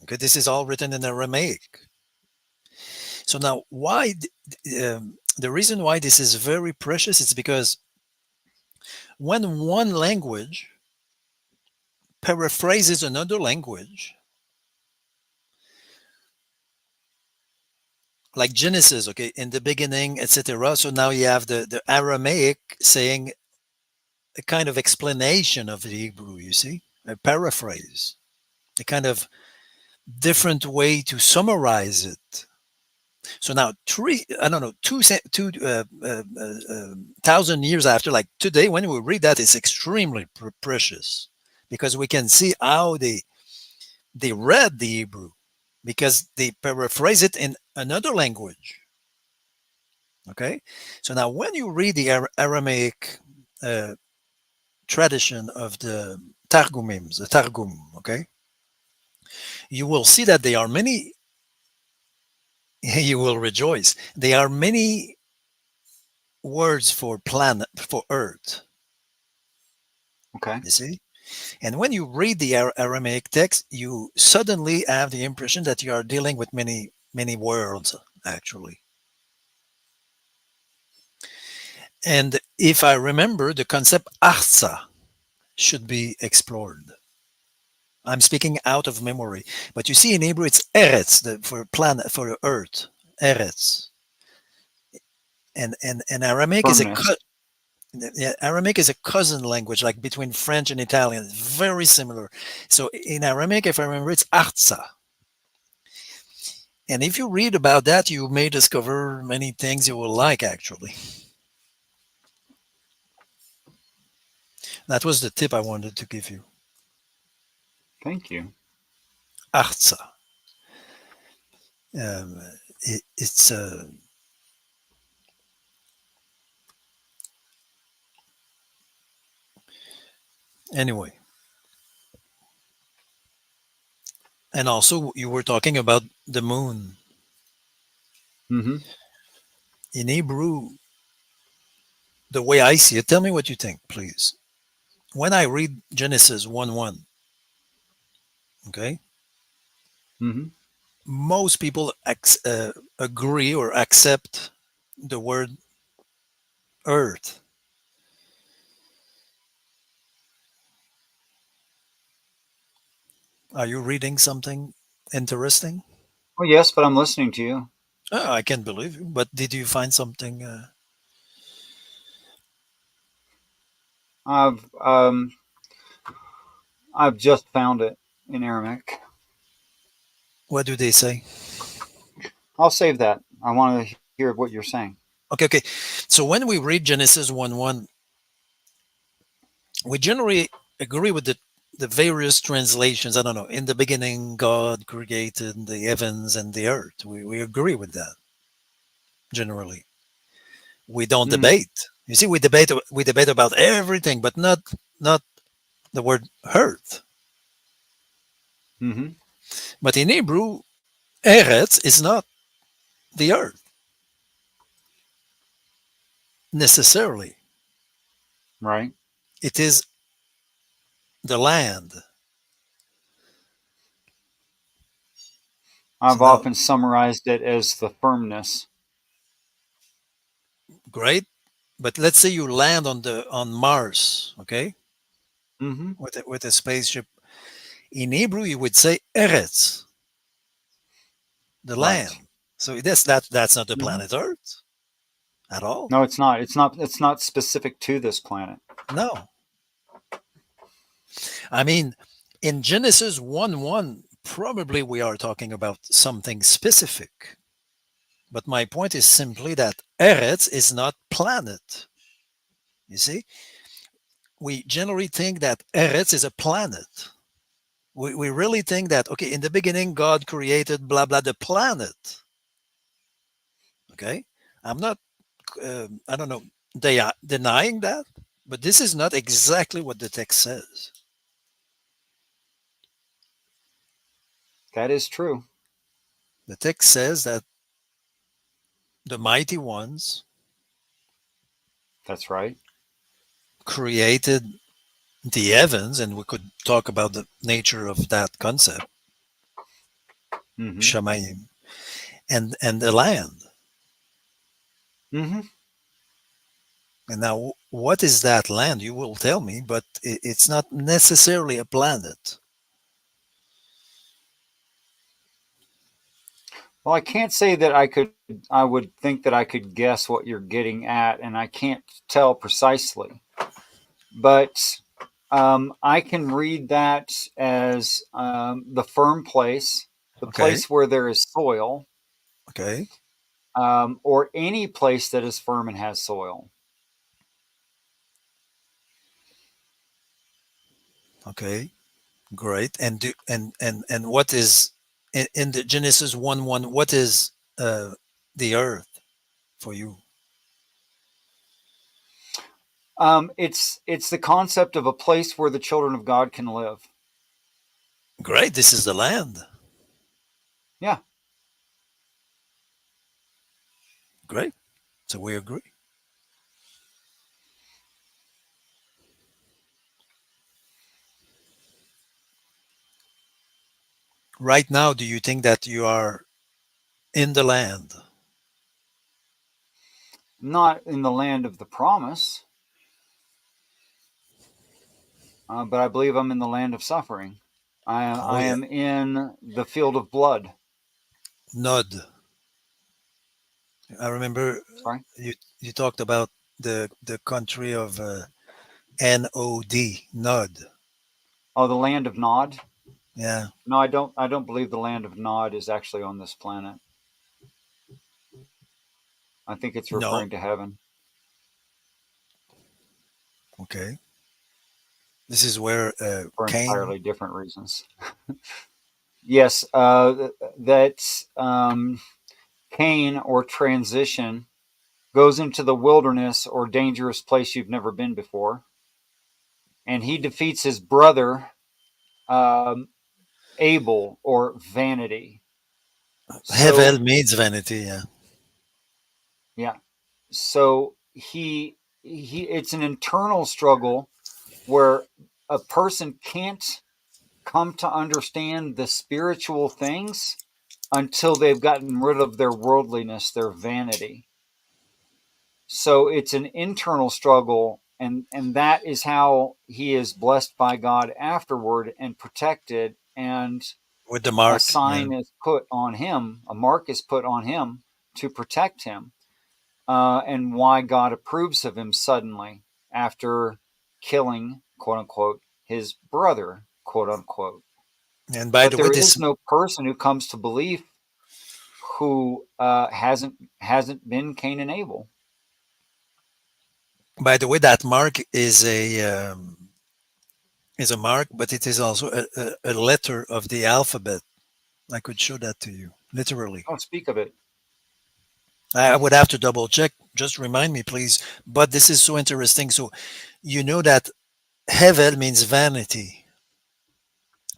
Okay, this is all written in Aramaic. So now, why the reason why this is very precious is because when one language paraphrases another language, like Genesis, okay, in the beginning, etc. So now you have the Aramaic saying a kind of explanation of the Hebrew, you see, a paraphrase, a kind of different way to summarize it. So now, I don't know, thousand years after, like today, when we read that, it's extremely precious because we can see how they read the Hebrew because they paraphrase it in another language. Okay, so now when you read the Aramaic uh, tradition of the Targumims, the Targum, okay, you will see that there are many. You will rejoice. There are many words for planet, for Earth. Okay. You see, and when you read the Aramaic text, you suddenly have the impression that you are dealing with many worlds actually. And if I remember, the concept arza should be explored. I'm speaking out of memory, but you see, in Hebrew, it's eretz for planet for Earth, eretz, and Aramaic is Firmness. yeah, Aramaic is a cousin language, like between French and Italian. It's very similar. So in Aramaic, if I remember, it's arza. And if you read about that, you may discover many things you will like. Actually, that was the tip I wanted to give you. Thank you. Arza. Um, it's anyway. And also, you were talking about the moon. Mm-hmm. In Hebrew, the way I see it. Tell me what you think, please. When I read Genesis 1:1, okay, Hmm. most people agree or accept the word earth. Are you reading something interesting? Well, yes, but I'm listening to you. Oh, I can't believe you. But did you find something? I've um, I've just found it in Aramaic. What do they say? I'll save that. I want to hear what you're saying. Okay, okay. So when we read Genesis 1:1, we generally agree with the various translations. I don't know. In the beginning, God created the heavens and the earth. We agree with that generally. We don't Hmm. debate. You see, we debate about everything, but not the word earth. Hmm. But in Hebrew, Eretz is not the earth necessarily. Right. It is the land. So I've now, often summarized it as the firmness. great. But let's say you land on Mars, okay, Hmm. with a spaceship. In Hebrew, you would say Eretz, the Right. land. So that's not the Hmm. planet Earth at all. No, it's not. It's not. It's not specific to this planet. No, I mean, in Genesis 1:1, probably we are talking about something specific. But my point is simply that Eretz is not planet. You see, we generally think that Eretz is a planet. We really think that, okay, in the beginning, God created blah, blah, the planet. Okay. I'm not, I don't know, they are denying that, but this is not exactly what the text says. That is true. The text says that the mighty ones That's right. created the heavens, and we could talk about the nature of that concept, Hmm. Shamayim, and the land. Hmm. And now, what is that land? You will tell me, but it's not necessarily a planet. Well, I can't say that I could. I would think that I could guess what you're getting at, and I can't tell precisely. But I can read that as the firm place, the Okay, place where there is soil, okay, or any place that is firm and has soil. okay, great. And what is in the Genesis 1:1? What is the earth for you? It's the concept of a place where the children of God can live. Great, this is the land. Yeah. Great, so we agree. Right now, do you think that you are in the land? Not in the land of the promise, but I believe I'm in the land of suffering. Oh I yeah, am in the field of blood. Nod. I remember Sorry. you talked about the country of Nod. Nod. Oh, the land of Nod. Yeah. No, I don't. I don't believe the land of Nod is actually on this planet. I think it's No. referring to heaven Okay. This is where for Cain. entirely different reasons. Yes, that Cain or transition goes into the wilderness or dangerous place you've never been before, and he defeats his brother um, Abel or vanity. Hevel So means vanity. Yeah. yeah, so he it's an internal struggle where a person can't come to understand the spiritual things until they've gotten rid of their worldliness, their vanity. So it's an internal struggle, and that is how he is blessed by God afterward and protected, and with the a mark. Yeah. sign is put on him, a mark is put on him to protect him, and why God approves of him suddenly after killing, quote unquote, his brother, quote unquote. And by But the way, there this is no person who comes to belief who hasn't been Cain and Abel. by the way, that mark is a mark, but it is also a letter of the alphabet. I could show that to you, literally. Don't speak of it. I would have to double check. Just remind me, please. But this is so interesting. So, you know that Hevel means vanity.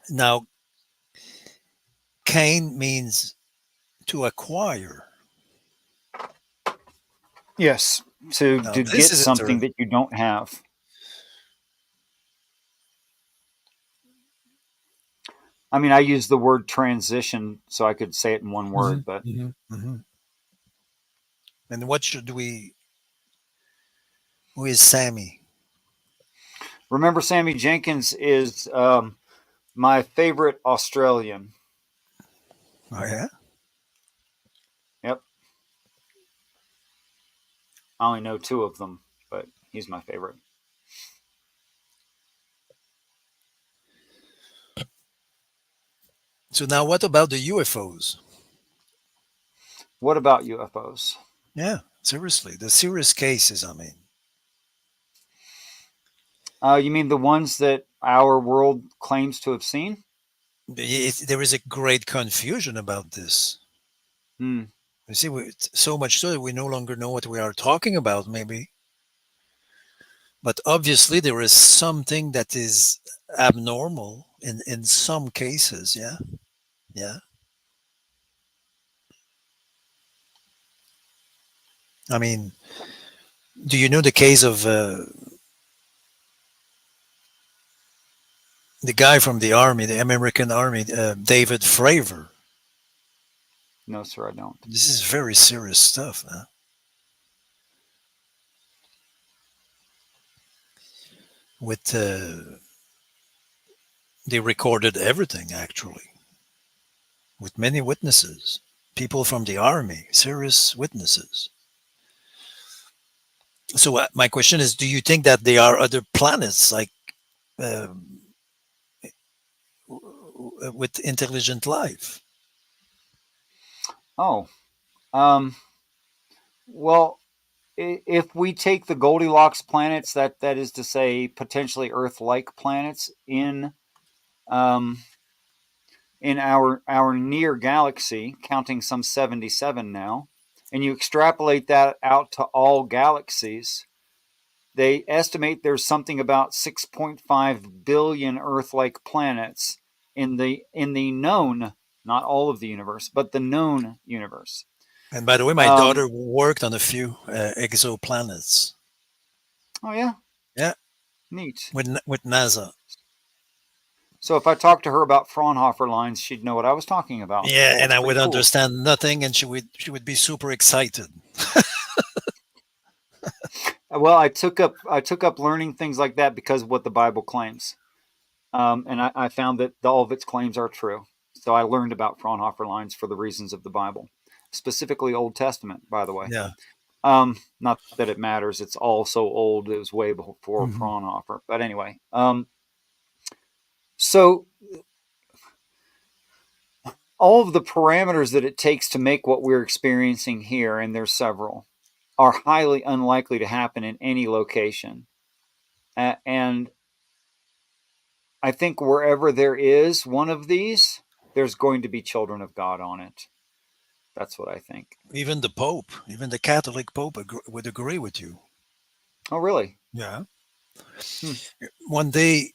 Now, Cain means to acquire. Yes, to Now, to this get is something interesting. that you don't have. I mean, I use the word transition so I could say it in one Hmm. word, but Hmm. Hmm. And what should we? Who is Sammy? remember, Sammy Jenkins is my favorite Australian. Oh yeah. Yep, I only know two of them, but he's my favorite. So now, what about the UFOs? What about UFOs? Yeah, seriously, the serious cases. I mean, You mean the ones that our world claims to have seen? there is a great confusion about this. Hmm. You see, so much so that we no longer know what we are talking about. Maybe, but obviously there is something that is abnormal in some cases. Yeah, yeah. I mean, do you know the case of the guy from the army, the American army, David Fravor? No, sir, I don't. This is very serious stuff. Huh? With they recorded everything actually, with many witnesses, people from the army, serious witnesses. So my question is, do you think that there are other planets like um, with intelligent life? Oh, um, well, if we take the Goldilocks planets, that is to say, potentially Earth-like planets um, in our near galaxy, counting some 77 now, and you extrapolate that out to all galaxies, they estimate there's something about 6.5 billion Earth-like planets in the known, not all of the universe, but the known universe. And by the way, my Um, daughter worked on a few exoplanets. oh yeah, Yeah, neat. with NASA. So if I talked to her about Fraunhofer lines, she'd know what I was talking about. Yeah, Oh, and it's I pretty would cool. understand nothing, and she would be super excited. Well, I took up learning things like that because of what the Bible claims, and I found that all of its claims are true. So I learned about Fraunhofer lines for the reasons of the Bible, specifically Old Testament, by the way. Yeah. Not that it matters; it's all so old; it was way before Hmm. Fraunhofer. But anyway, so all of the parameters that it takes to make what we're experiencing here, and there's several, are highly unlikely to happen in any location. And I think wherever there is one of these, there's going to be children of God on it. That's what I think. Even the Pope, even the Catholic Pope would agree with you. Oh, really? Yeah. Hmm. One day,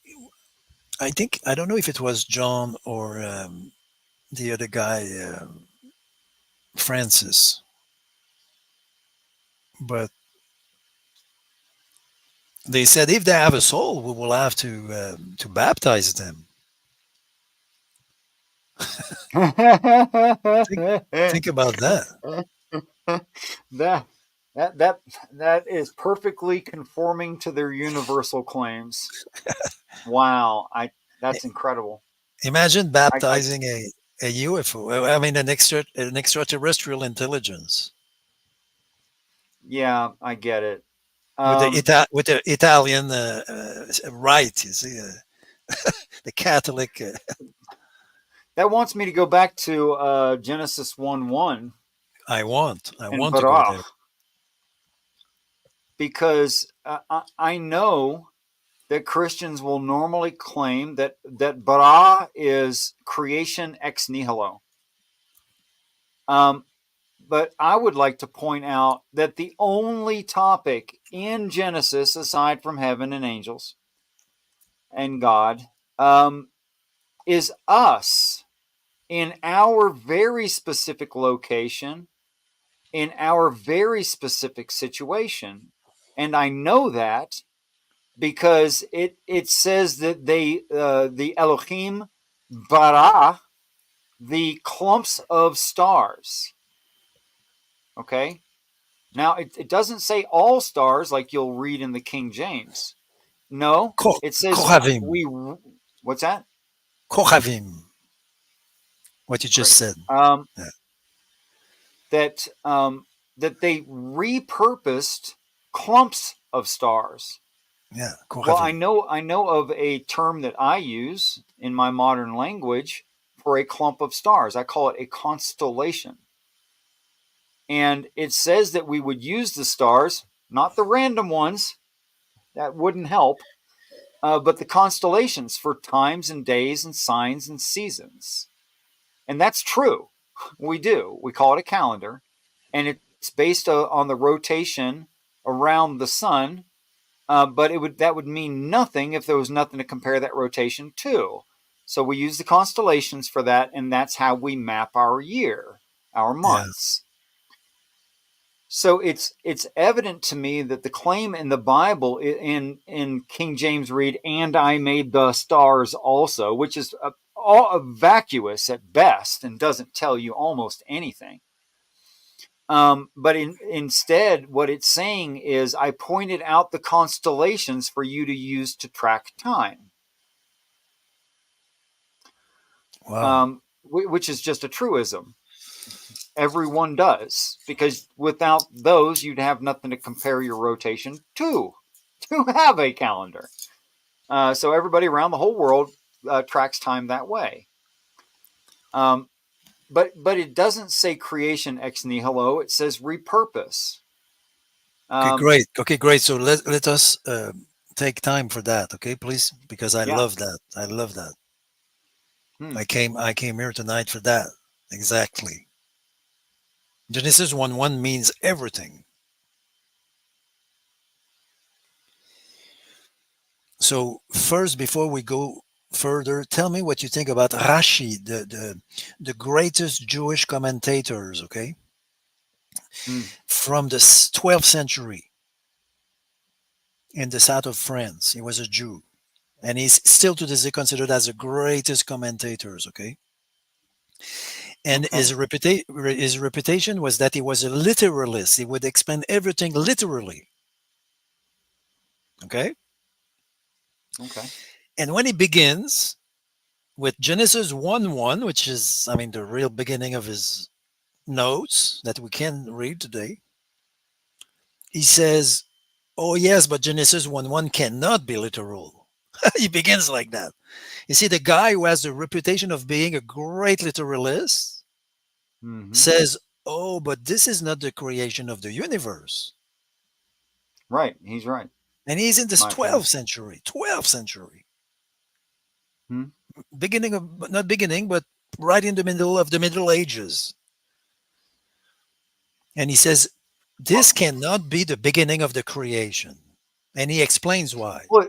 I think, I don't know if it was John or the other guy, Francis, but They said if they have a soul, we will have to baptize them. Think, think about that. that that that is perfectly conforming to their universal claims. Wow, I that's incredible. Imagine I baptizing a UFO. I mean, an extraterrestrial intelligence yeah, I get it. with Um, with the Italian rite. You see, the Catholic. that wants me to go back to Genesis 1:1 I and want to go Barah there. because I know that Christians will normally claim that bara is creation ex nihilo. Um, but I would like to point out that the only topic in Genesis, aside from heaven and angels and God, is us in our very specific location, in our very specific situation. And I know that because it says that the Elohim bara the clumps of stars. Okay. Now it doesn't say all stars like you'll read in the King James. No, it says Kohavim. we. What's that? Kohavim. What you just Great. said. Yeah, That that they repurposed clumps of stars. yeah, Well, Kohavim. I know of a term that I use in my modern language for a clump of stars. I call it a constellation. And it says that we would use the stars, not the random ones, that wouldn't help, but the constellations for times and days and signs and seasons. And that's true. We do. We call it a calendar. And it's based on the rotation around the sun. But that would mean nothing if there was nothing to compare that rotation to. So we use the constellations for that, and that's how we map our year, our Yeah. months. So it's evident to me that the claim in the Bible in King James read, "And I made the stars also," which is all vacuous at best and doesn't tell you almost anything. But instead, what it's saying is, I pointed out the constellations for you to use to track time, Wow. which is just a truism. Everyone does, because without those, you'd have nothing to compare your rotation to have a calendar. So everybody around the whole world tracks time that way. Um, but it doesn't say creation ex nihilo. It says repurpose. Okay, Um, great. Okay, great. So let us take time for that, okay, please, because I yeah. love that. I love that. Hmm. I came here tonight for that. Exactly. Genesis 1:1 means everything. So first, before we go further, tell me what you think about Rashi, the greatest Jewish commentators, okay, Hmm. from the 12th century in the south of France. He was a Jew, and he's still to this day considered as the greatest commentators, okay. And Okay. his reputation was that he was a literalist. He would explain everything literally, okay. Okay. And when he begins with Genesis 1:1, which is, I mean, the real beginning of his notes that we can read today, he says, "Oh, yes, but Genesis 1:1 cannot be literal." He begins like that. You see, the guy who has the reputation of being a great literalist Hmm. says, "Oh, but this is not the creation of the universe." Right. He's right. And he's in this My opinion. 12th century, 12th century, Hmm. beginning of, not beginning, but right in the middle of the Middle Ages. And he says, this Well, cannot be the beginning of the creation. And he explains why. well,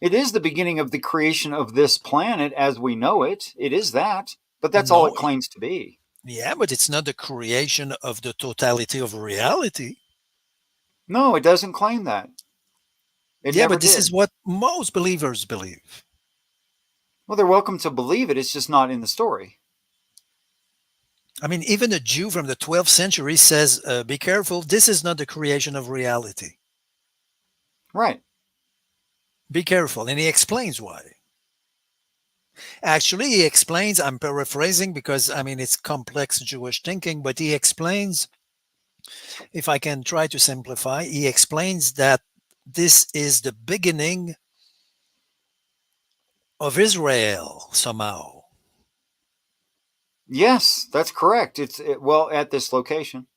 it is the beginning of the creation of this planet as we know it. It is that, but that's all it No, claims to be. yeah, but it's not the creation of the totality of reality. No, it doesn't claim that. It Yeah, never but this did. is what most believers believe. Well, they're welcome to believe it. It's just not in the story. I mean, even a Jew from the 12th century says, be careful, this is not the creation of reality. Right. Be careful. And he explains why. Actually, he explains, I'm paraphrasing because, I mean, it's complex Jewish thinking, but he explains, if I can try to simplify, he explains that this is the beginning of Israel somehow. Yes, that's correct. Well, at this location.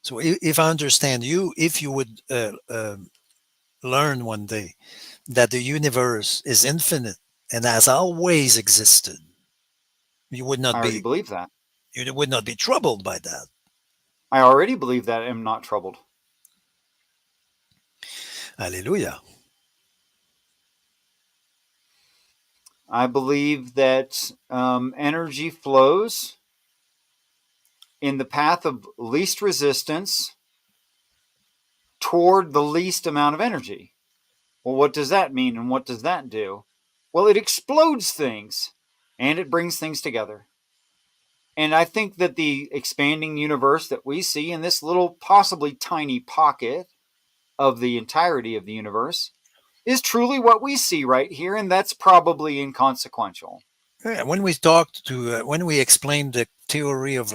So if I understand you, if you would learn one day that the universe is infinite and has always existed, you would I not already be believe that. you would not be troubled by that. I already believe that and am not troubled. Hallelujah. I believe that energy flows in the path of least resistance toward the least amount of energy. Well, what does that mean and what does that do? Well, it explodes things and it brings things together. And I think that the expanding universe that we see in this little, possibly tiny pocket of the entirety of the universe is truly what we see right here, and that's probably inconsequential. Yeah, when we talked to when we explained the theory of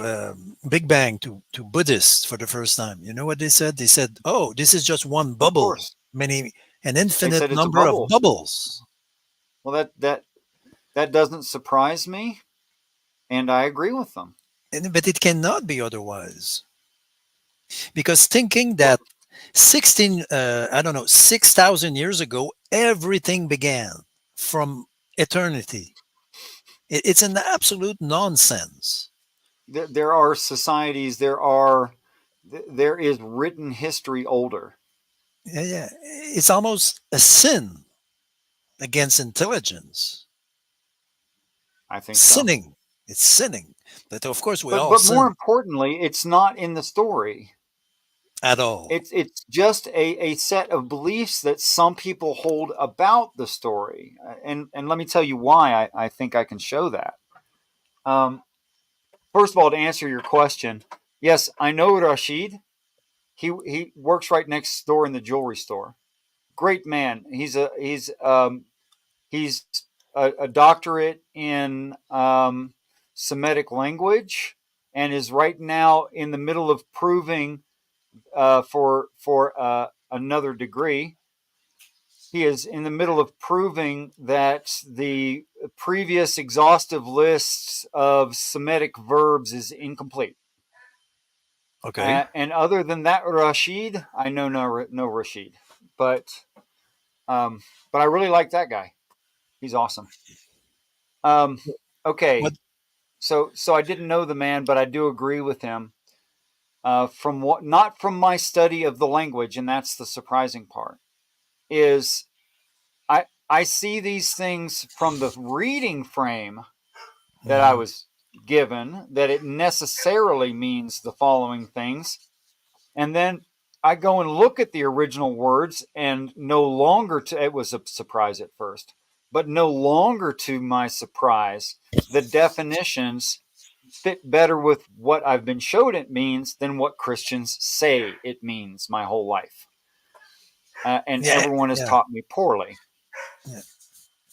Big Bang to Buddhists for the first time, you know what they said? They said, "Oh, this is just one Of bubble, course, an they infinite said it's a number of bubble. bubbles." Well, that doesn't surprise me, and I agree with them. But it cannot be otherwise, because thinking Well, that I don't know, 6,000 years ago, everything began from eternity. It's an absolute nonsense. there are societies, there is written history older. Yeah, yeah. It's almost a sin against intelligence. I think so. Sinning. It's sinning. But of course, we all But more sin importantly, it's not in the story. at all. It's just a set of beliefs that some people hold about the story, and let me tell you why I think I can show that. Um, First of all, to answer your question, yes, I know Rashid. He works right next door in the jewelry store. Great man. He's a doctorate in Semitic language, and is right now in the middle of proving for another degree. He is in the middle of proving that the previous exhaustive lists of Semitic verbs is incomplete. Okay. And other than that, Rashid, I know no Rashid, but um, but I really like that guy. He's awesome. Um, What? okay, so I didn't know the man, but I do agree with him. From what, not from my study of the language, and that's the surprising part. Is I see these things from the reading frame that I Mhm. was given, that it necessarily means the following things, and then I go and look at the original words, and no longer to it was a surprise at first, but no longer to my surprise, the definitions fit better with what I've been showed it means than what Christians say it means my whole life. And Yeah, everyone has yeah, taught me poorly. yeah.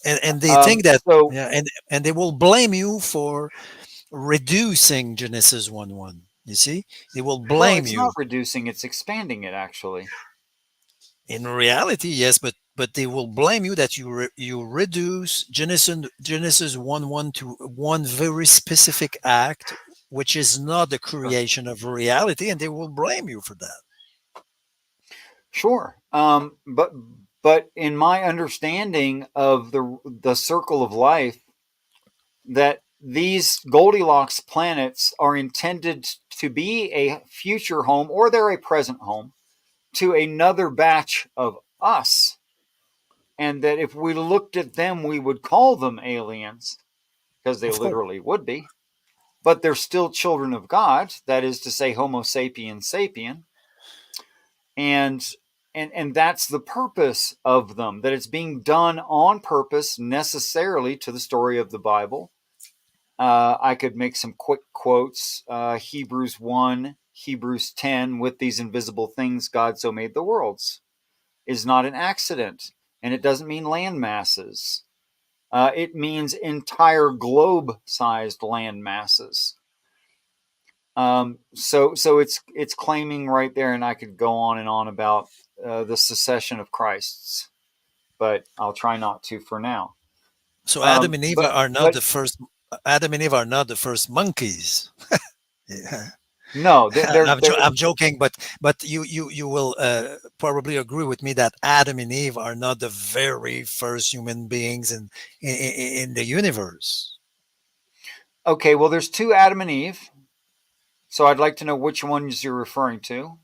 And they think that, So, yeah, and they will blame you for reducing Genesis 1:1. You see, they will well, blame it's not you. reducing, it's expanding it, actually. In reality, yes, but they will blame you that you reduce Genesis 1:1 to one very specific act, which is not the Sure. creation of reality, and they will blame you for that. Sure. But in my understanding of the circle of life, that these Goldilocks planets are intended to be a future home, or they're a present home to another batch of us, and that if we looked at them, we would call them aliens because they Of course. literally would be. But they're still children of God. That is to say, Homo sapien sapien. and and that's the purpose of them. That it's being done on purpose, necessarily to the story of the Bible. I could make some quick quotes. Hebrews 1, Hebrews 10, with these invisible things, God so made the worlds, is not an accident. And it doesn't mean land masses. It means entire globe-sized land masses. So it's claiming right there, and I could go on and on about the succession of Christs, but I'll try not to for now. So Adam and Eve But are not the first. Adam and Eve are not the first monkeys. Yeah. no, they're I'm joking, but you will probably agree with me that Adam and Eve are not the very first human beings in the universe. okay. Well, there's two Adam and Eve, so I'd like to know which ones you're referring to.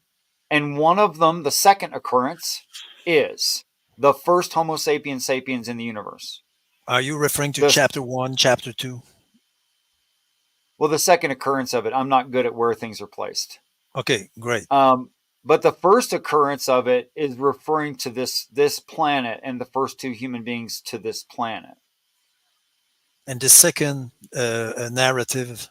And one of them, the second occurrence, is the first Homo sapiens sapiens in the universe. Are you referring to The chapter 1, chapter 2? Well, the second occurrence of it, I'm not good at where things are placed. Okay, great. But the first occurrence of it is referring to this planet and the first two human beings to this planet. And the second narrative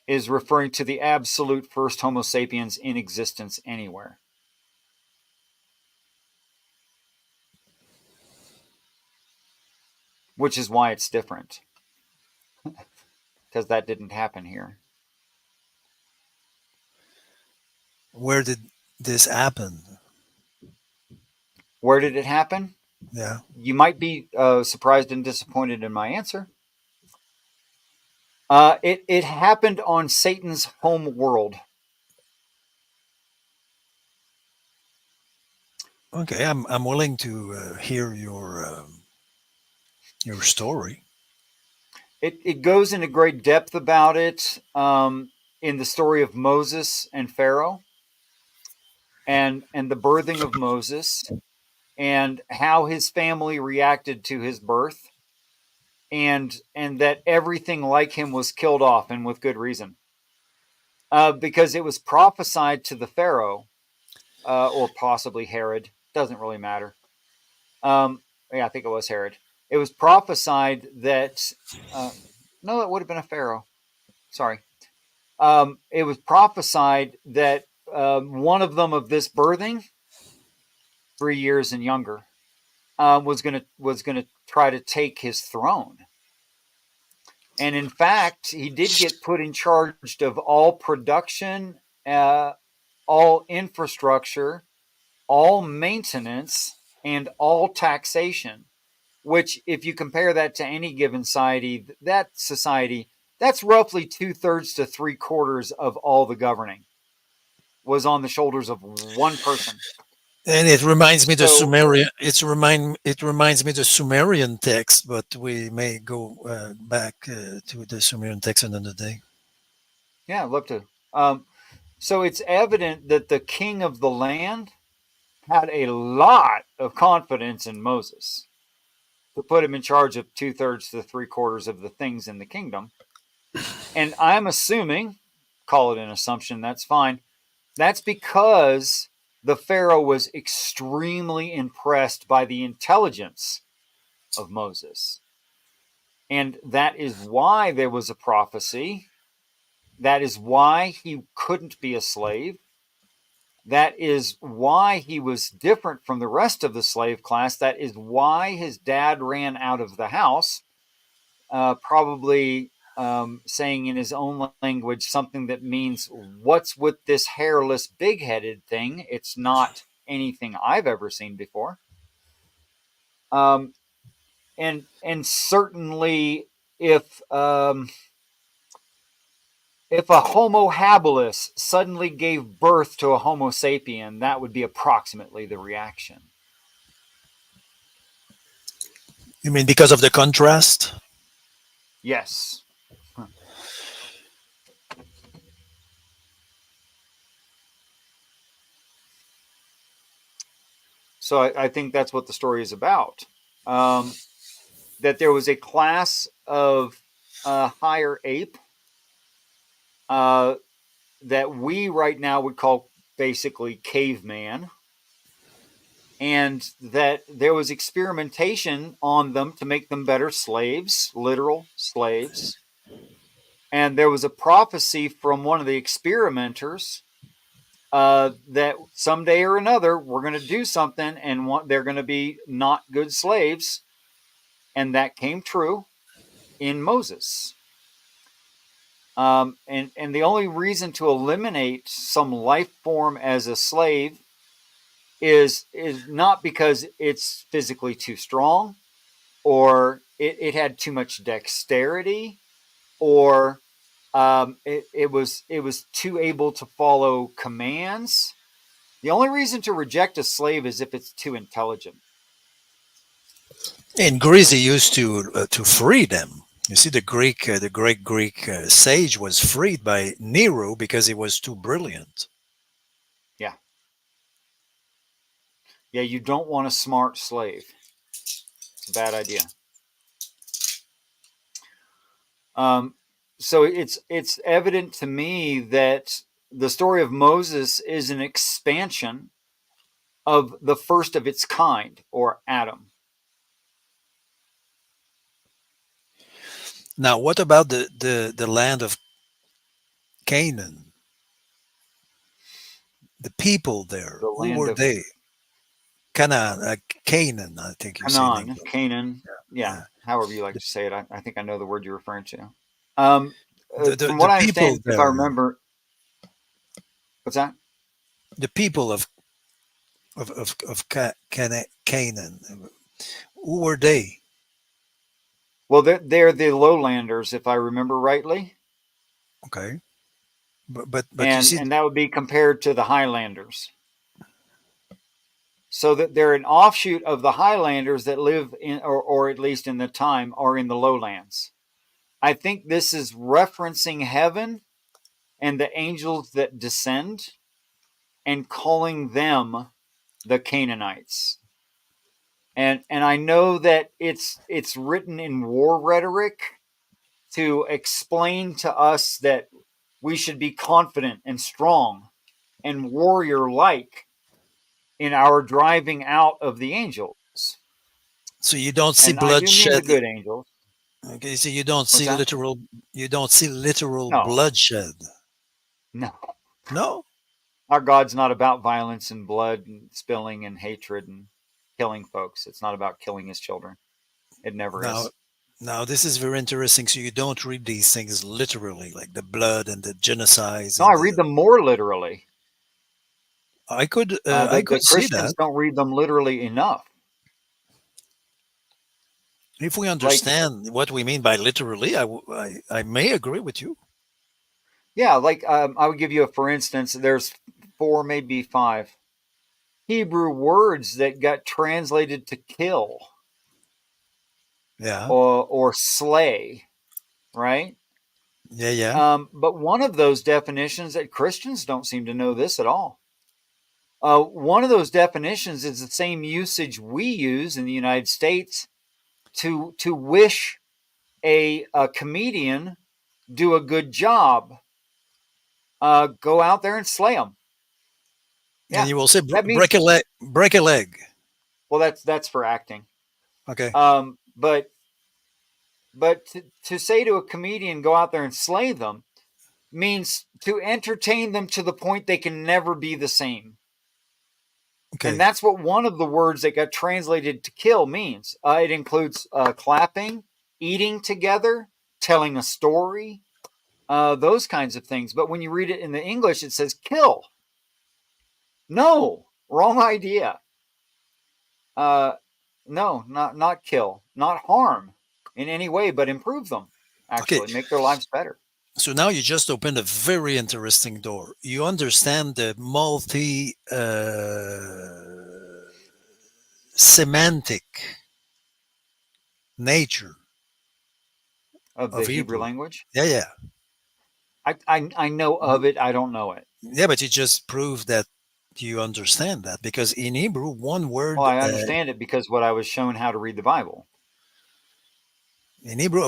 Is referring to the absolute first Homo sapiens in existence anywhere. Which is why it's different. Because that didn't happen here. where did this happen? Where did it happen? Yeah. You might be surprised and disappointed in my answer. It happened on Satan's home world. Okay, I'm willing to hear your story. It goes into great depth about it in the story of Moses and Pharaoh, and the birthing of Moses, and how his family reacted to his birth, and that everything like him was killed off, and with good reason, because it was prophesied to the Pharaoh, or possibly Herod, doesn't really matter. Yeah, I think it was Herod. It was prophesied that no, it would have been a Pharaoh. Sorry. It was prophesied that one of them of this birthing, 3 years and younger, was gonna try to take his throne. And in fact, he did get put in charge of all production, all infrastructure, all maintenance, and all taxation. Which, if you compare that to any given society, that's roughly 2/3 to 3/4 of all the governing was on the shoulders of one person. And it reminds me the So Sumerian. It reminds me the Sumerian text, but we may go back to the Sumerian text another day. yeah, I'd love to. So it's evident that the king of the land had a lot of confidence in Moses to put him in charge of 2/3 to 3/4 of the things in the kingdom. And I'm assuming, call it an assumption, that's fine. That's because the Pharaoh was extremely impressed by the intelligence of Moses. And that is why there was a prophecy. That is why he couldn't be a slave. That is why he was different from the rest of the slave class. That is why his dad ran out of the house, probably saying in his own language something that means, "What's with this hairless, big headed thing? It's not anything I've ever seen before." Um, and certainly, if a Homo habilis suddenly gave birth to a Homo sapien, that would be approximately the reaction. You mean because of the contrast? Yes. So I think that's what the story is about. That there was a class of higher ape that we right now would call basically caveman, and that there was experimentation on them to make them better slaves, literal slaves. And there was a prophecy from one of the experimenters that someday or another we're going to do something and they're going to be not good slaves. And that came true in Moses. And the only reason to eliminate some life form as a slave is not because it's physically too strong, or it had too much dexterity, or it was too able to follow commands. The only reason to reject a slave is if it's too intelligent. In Greece, they used to free them. You see, the great Greek sage was freed by Nero because he was too brilliant. Yeah. Yeah, you don't want a smart slave. It's a bad idea. So it's evident to me that the story of Moses is an expansion of the first of its kind, or Adam. Now, what about the land of Canaan? The people there, The who land were of they? Canaan, Canaan, I think you say in English. Canaan. Yeah, Uh, however you like the, to say it. I think I know the word you're referring to. Um, from the what I people understand, if I there, remember, what's that? the people Canaan, who were they? Well, they're the lowlanders, if I remember rightly, Okay, but you and see, and that would be compared to the Highlanders. So that they're an offshoot of the Highlanders that live in, or at least in the time, are in the lowlands. I think this is referencing heaven and the angels that descend and calling them the Canaanites. And I know that it's written in war rhetoric to explain to us that we should be confident and strong and warrior like in our driving out of the angels. so you don't see And I do mean the bloodshed. good angels. Okay, so What's that? you don't see literal No, bloodshed. no. No. Our God's not about violence and blood and spilling and hatred and killing folks. It's not about killing his children. It never Now, is. now this is very interesting. So you don't read these things literally, like the blood and the genocides No, and I read the. them more literally. I The could see Christians that don't read them literally enough. if we Like, understand what we mean by literally. I may agree with you. yeah, like I would give you a for instance. There's four, maybe five Hebrew words that got translated to kill Yeah, or slay, right? yeah, yeah. But one of those definitions that Christians don't seem to know this at all. One of those definitions is the same usage we use in the United States to wish a comedian do a good job. Go out there and slay them. And Yeah, you will say that means break a leg, break a leg. well, that's for acting. Okay, But to say to a comedian, go out there and slay them, means to entertain them to the point they can never be the same. And okay. that's what one of the words that got translated to kill means. It includes clapping, eating together, telling a story, those kinds of things. But when you read it in the English, it says kill. No, wrong idea. Uh, no, not kill, not harm in any way, but improve them. Okay, Actually, make their lives better. so now you just opened a very interesting door. You understand the multi semantic nature Of the of Hebrew Hebrew. language, Yeah, yeah, I know of it. I don't know it. yeah. But you just proved that you understand that because in Hebrew, one Well, word I understand it because what I was shown how to read the Bible.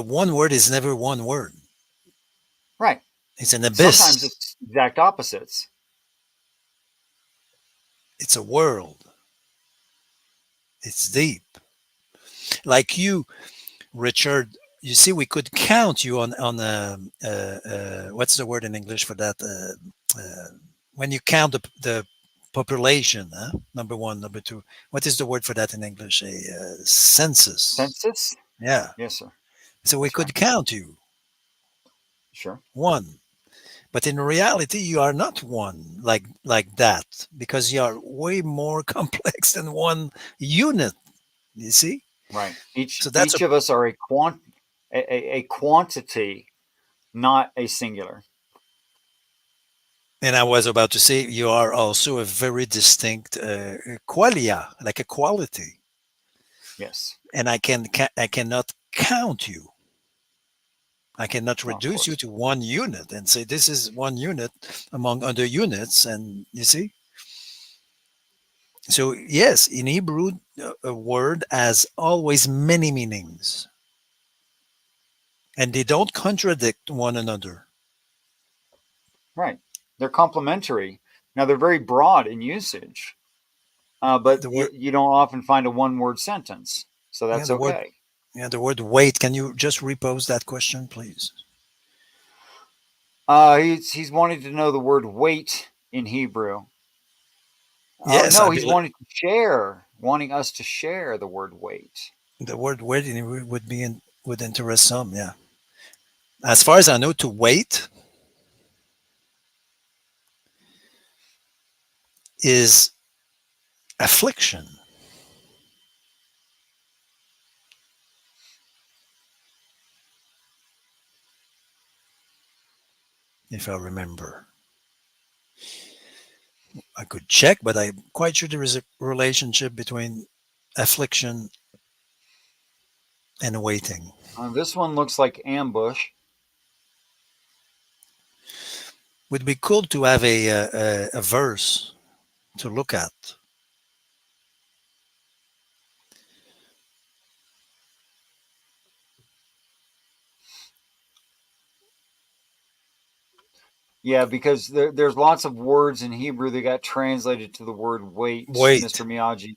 one word is never one word. Right. It's an Sometimes abyss. it's exact opposites. It's a world. It's deep. Like you, Richard. You see, we could count you on what's the word in English for that? When you count the population, huh? Number one, number two. What is the word for that in English? A census. Census? Yeah. Yes, sir. So we That's right. could count you Sure. one, but in reality, you are not one like that because you are way more complex than one unit. You see. Right. Each So that's a each of us are a quantity, not a singular. And I was about to say you are also a very distinct qualia, like a quality. Yes. And I cannot count you. I cannot No, of reduce you course. to one unit and say this is one unit among other units. And you see, so yes, in Hebrew, a word has always many meanings, and they don't contradict one another. Right. They're complementary. Now they're very broad in usage, but The word, you don't often find a one-word sentence, so yeah, that's okay. the word wait. Can you just repose that question, please? He's wanting to know the word wait in Hebrew. Yes, I No, he's believe wanting us to share the word wait. the word waiting would interest some. Yeah. As far as I know, to wait is affliction, if I remember. I could check, but I'm quite sure there is a relationship between affliction and waiting. This one looks like ambush. Would be cool to have a verse to look at. Yeah, because there's lots of words in Hebrew that got translated to the word wait, Wait. Mr. Miyagi.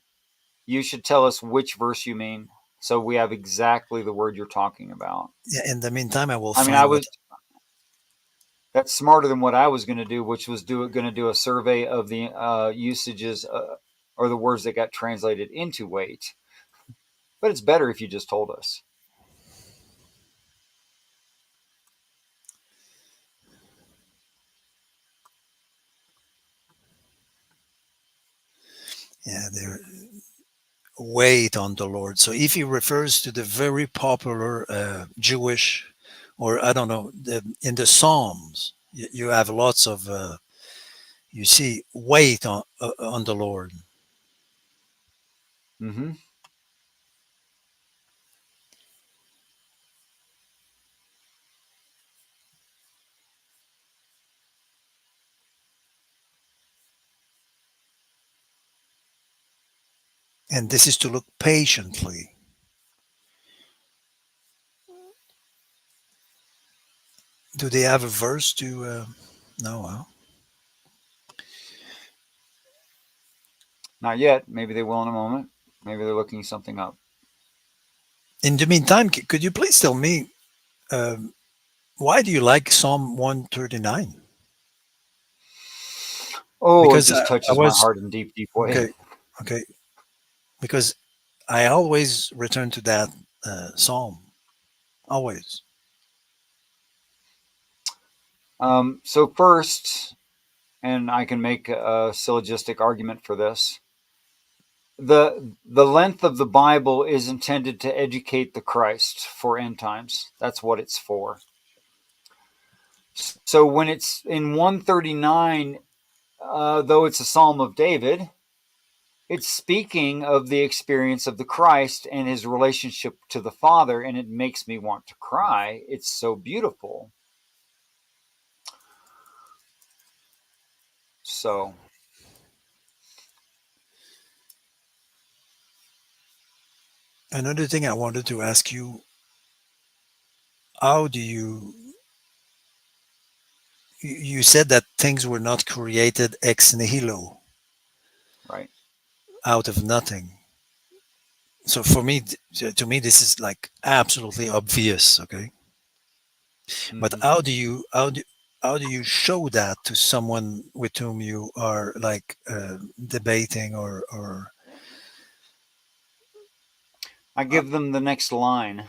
You should tell us which verse you mean, so we have exactly the word you're talking about. Yeah, in the meantime, I will I mean, I find what. was that's smarter than what I was going to do, which was going to do a survey of the usages or the words that got translated into wait. But it's better if you just told us. Yeah, there. Wait on the Lord. So if he refers to the very popular Jewish, or I don't know, in the Psalms, you have lots of. You see, wait on the Lord. Mm-hmm. And this is to look patiently. Do they have a verse to? No. Huh? Not yet. Maybe they will in a moment. Maybe they're looking something up. In the meantime, could you please tell me um, why do you like Psalm 139? Oh, it Because just I touches my was heart in deep, deep way. okay, okay. Because I always return to that psalm. Always. So first, and I can make a syllogistic argument for this. The length of the Bible is intended to educate the Christ for end times. That's what it's for. So when it's in 139, though it's a Psalm of David, it's speaking of the experience of the Christ and his relationship to the Father, and it makes me want to cry. It's so beautiful. So, Another thing I wanted to ask you: How do you said that things were not created ex nihilo? Right. out of nothing. So for me, to me, this is like absolutely obvious. Okay, but Hmm. how do you show that to someone with whom you are like debating or I uh, give them the next line,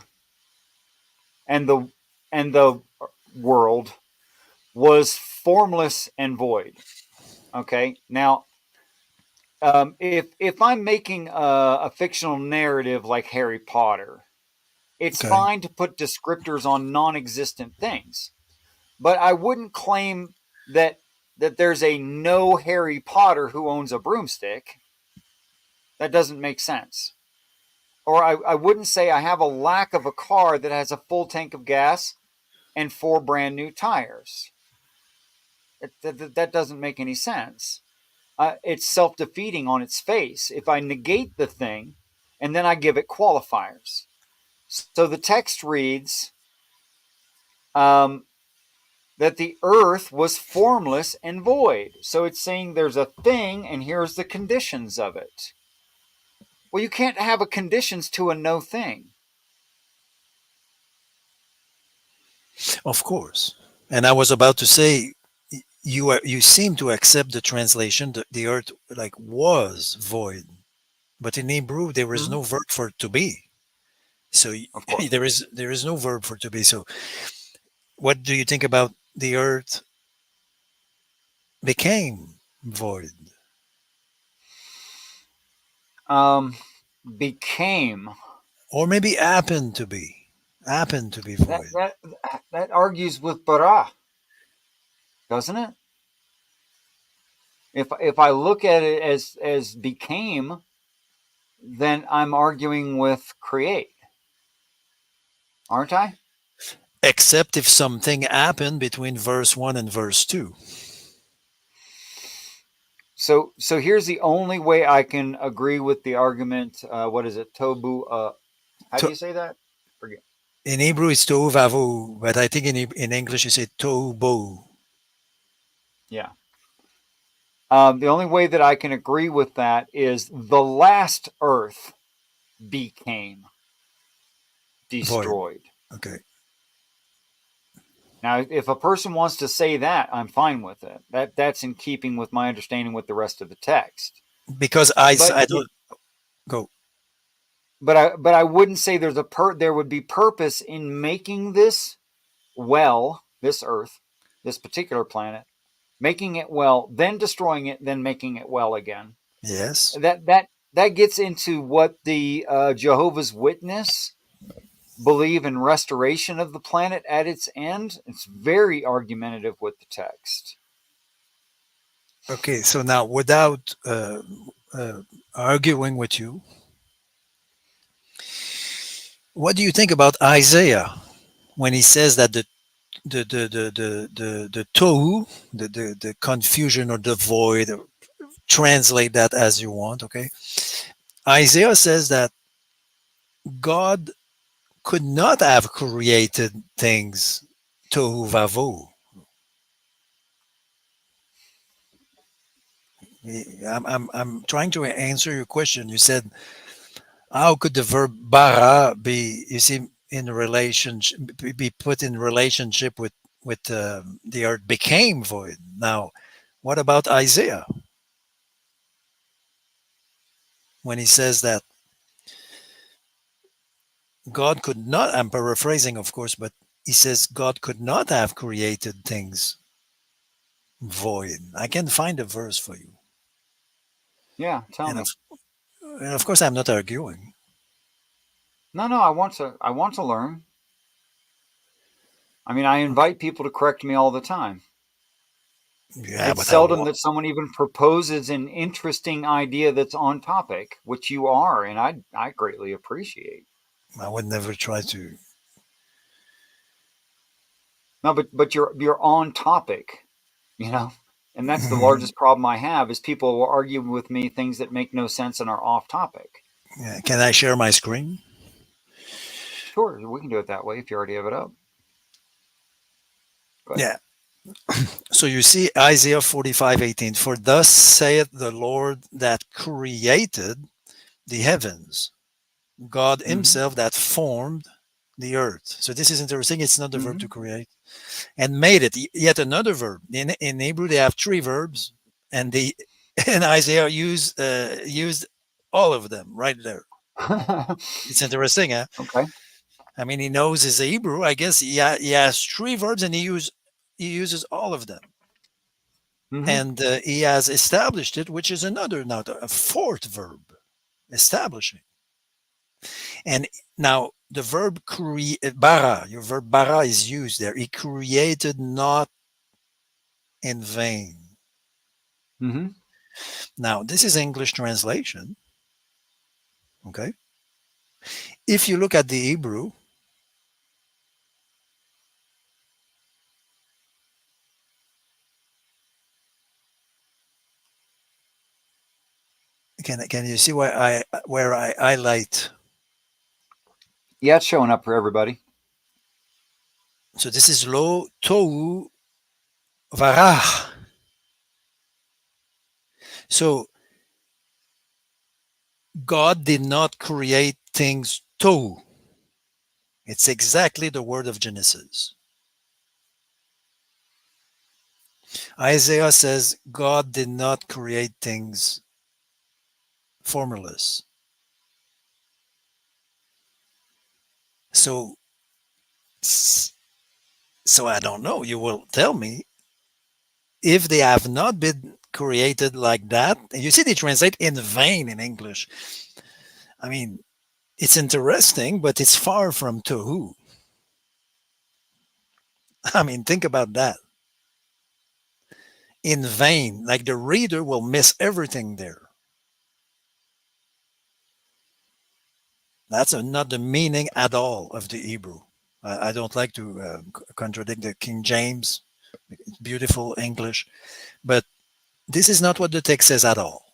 and the world was formless and void. Okay. Now, if I'm making a fictional narrative like Harry Potter, it's okay? fine to put descriptors on non-existent things, but I wouldn't claim that there's a no Harry Potter who owns a broomstick. That doesn't make sense. Or I wouldn't say I have a lack of a car that has a full tank of gas and four brand new tires. That doesn't make any sense. It's self defeating on its face if I negate the thing and then I give it qualifiers. So the text reads um, that the earth was formless and void. So it's saying there's a thing and here's the conditions of it. Well, you can't have a conditions to a no thing. Of course. And I was about to say, you seem to accept the translation that the earth like was void, but in Hebrew there is Mm-hmm. no verb for to be. So Of course. there is no verb for to be. So what do you think about the earth became void, Um, became or maybe happened to be that void? that that argues with bara, doesn't it? If I look at it as became, then I'm arguing with create, aren't I? Except if something happened between verse 1 and verse 2. So here's the only way I can agree with the argument. What is it? Tobu. How do To, you say that? Forget. in Hebrew it's tohu vavohu, but I think in English you say tohu bohu. Yeah. The only way that I can agree with that is the last Earth became Void. destroyed. Okay. Now, if a person wants to say that, I'm fine with it. That's in keeping with my understanding with the rest of the text. Because I, But I don't go. but I wouldn't say there would be purpose in making this well, this Earth, this particular planet, making it well, then destroying it, then making it well again. Yes. That gets into what the Jehovah's Witness believe in restoration of the planet at its end. It's very argumentative with the text. Okay. So now, without uh, arguing with you, what do you think about Isaiah when he says that the tohu, the confusion or the void, translate that as you want, okay? Isaiah says that God could not have created things tohu vavohu. I'm trying to answer your question. You said, how could the verb bara be, you see, in relationship, be put in relationship with the earth became void? Now, what about Isaiah when he says that God could not? I'm paraphrasing, of course, but he says God could not have created things void. I can find a verse for you, Yeah, tell and me. of course, I'm not arguing. No, I want to learn. I mean, I invite people to correct me all the time. Yeah, It's but I seldom that someone even proposes an interesting idea that's on topic, which you are, and I greatly appreciate. I would never try to. No, but you're on topic, you know, and that's the largest problem I have is people will argue with me things that make no sense and are off topic. Yeah, can I share my screen? Sure, we can do it that way if you already have it up. Go ahead. Yeah. So you see Isaiah 45:18. For thus saith the Lord that created the heavens, God Mm-hmm. Himself that formed the earth. So this is interesting. It's not the verb to Mm-hmm. create. And made it. Yet another verb. In Hebrew, they have three verbs, and the and Isaiah used all of them right there. It's interesting, huh? Okay. I mean, he knows his Hebrew. I guess he has three verbs, and he uses all of them. Mm-hmm. And he has established it, which is another now a fourth verb, establishing. And now the verb create bara, your verb bara is used there. He created not in vain. Mm-hmm. Now this is English translation. Okay, if you look at the Hebrew, can you see where I highlight? Yeah, it's showing up for everybody. So this is lo tohu varah. So God did not create things tohu. It's exactly the word of Genesis. Isaiah says God did not create things formless. So, so I don't know. You will tell me if they have not been created like that. You see, they translate in vain in English. I mean, it's interesting, but it's far from tohu. I mean, think about that. In vain, like the reader will miss everything there. That's not the meaning at all of the Hebrew. I don't like to contradict the King James, beautiful English, but this is not what the text says at all.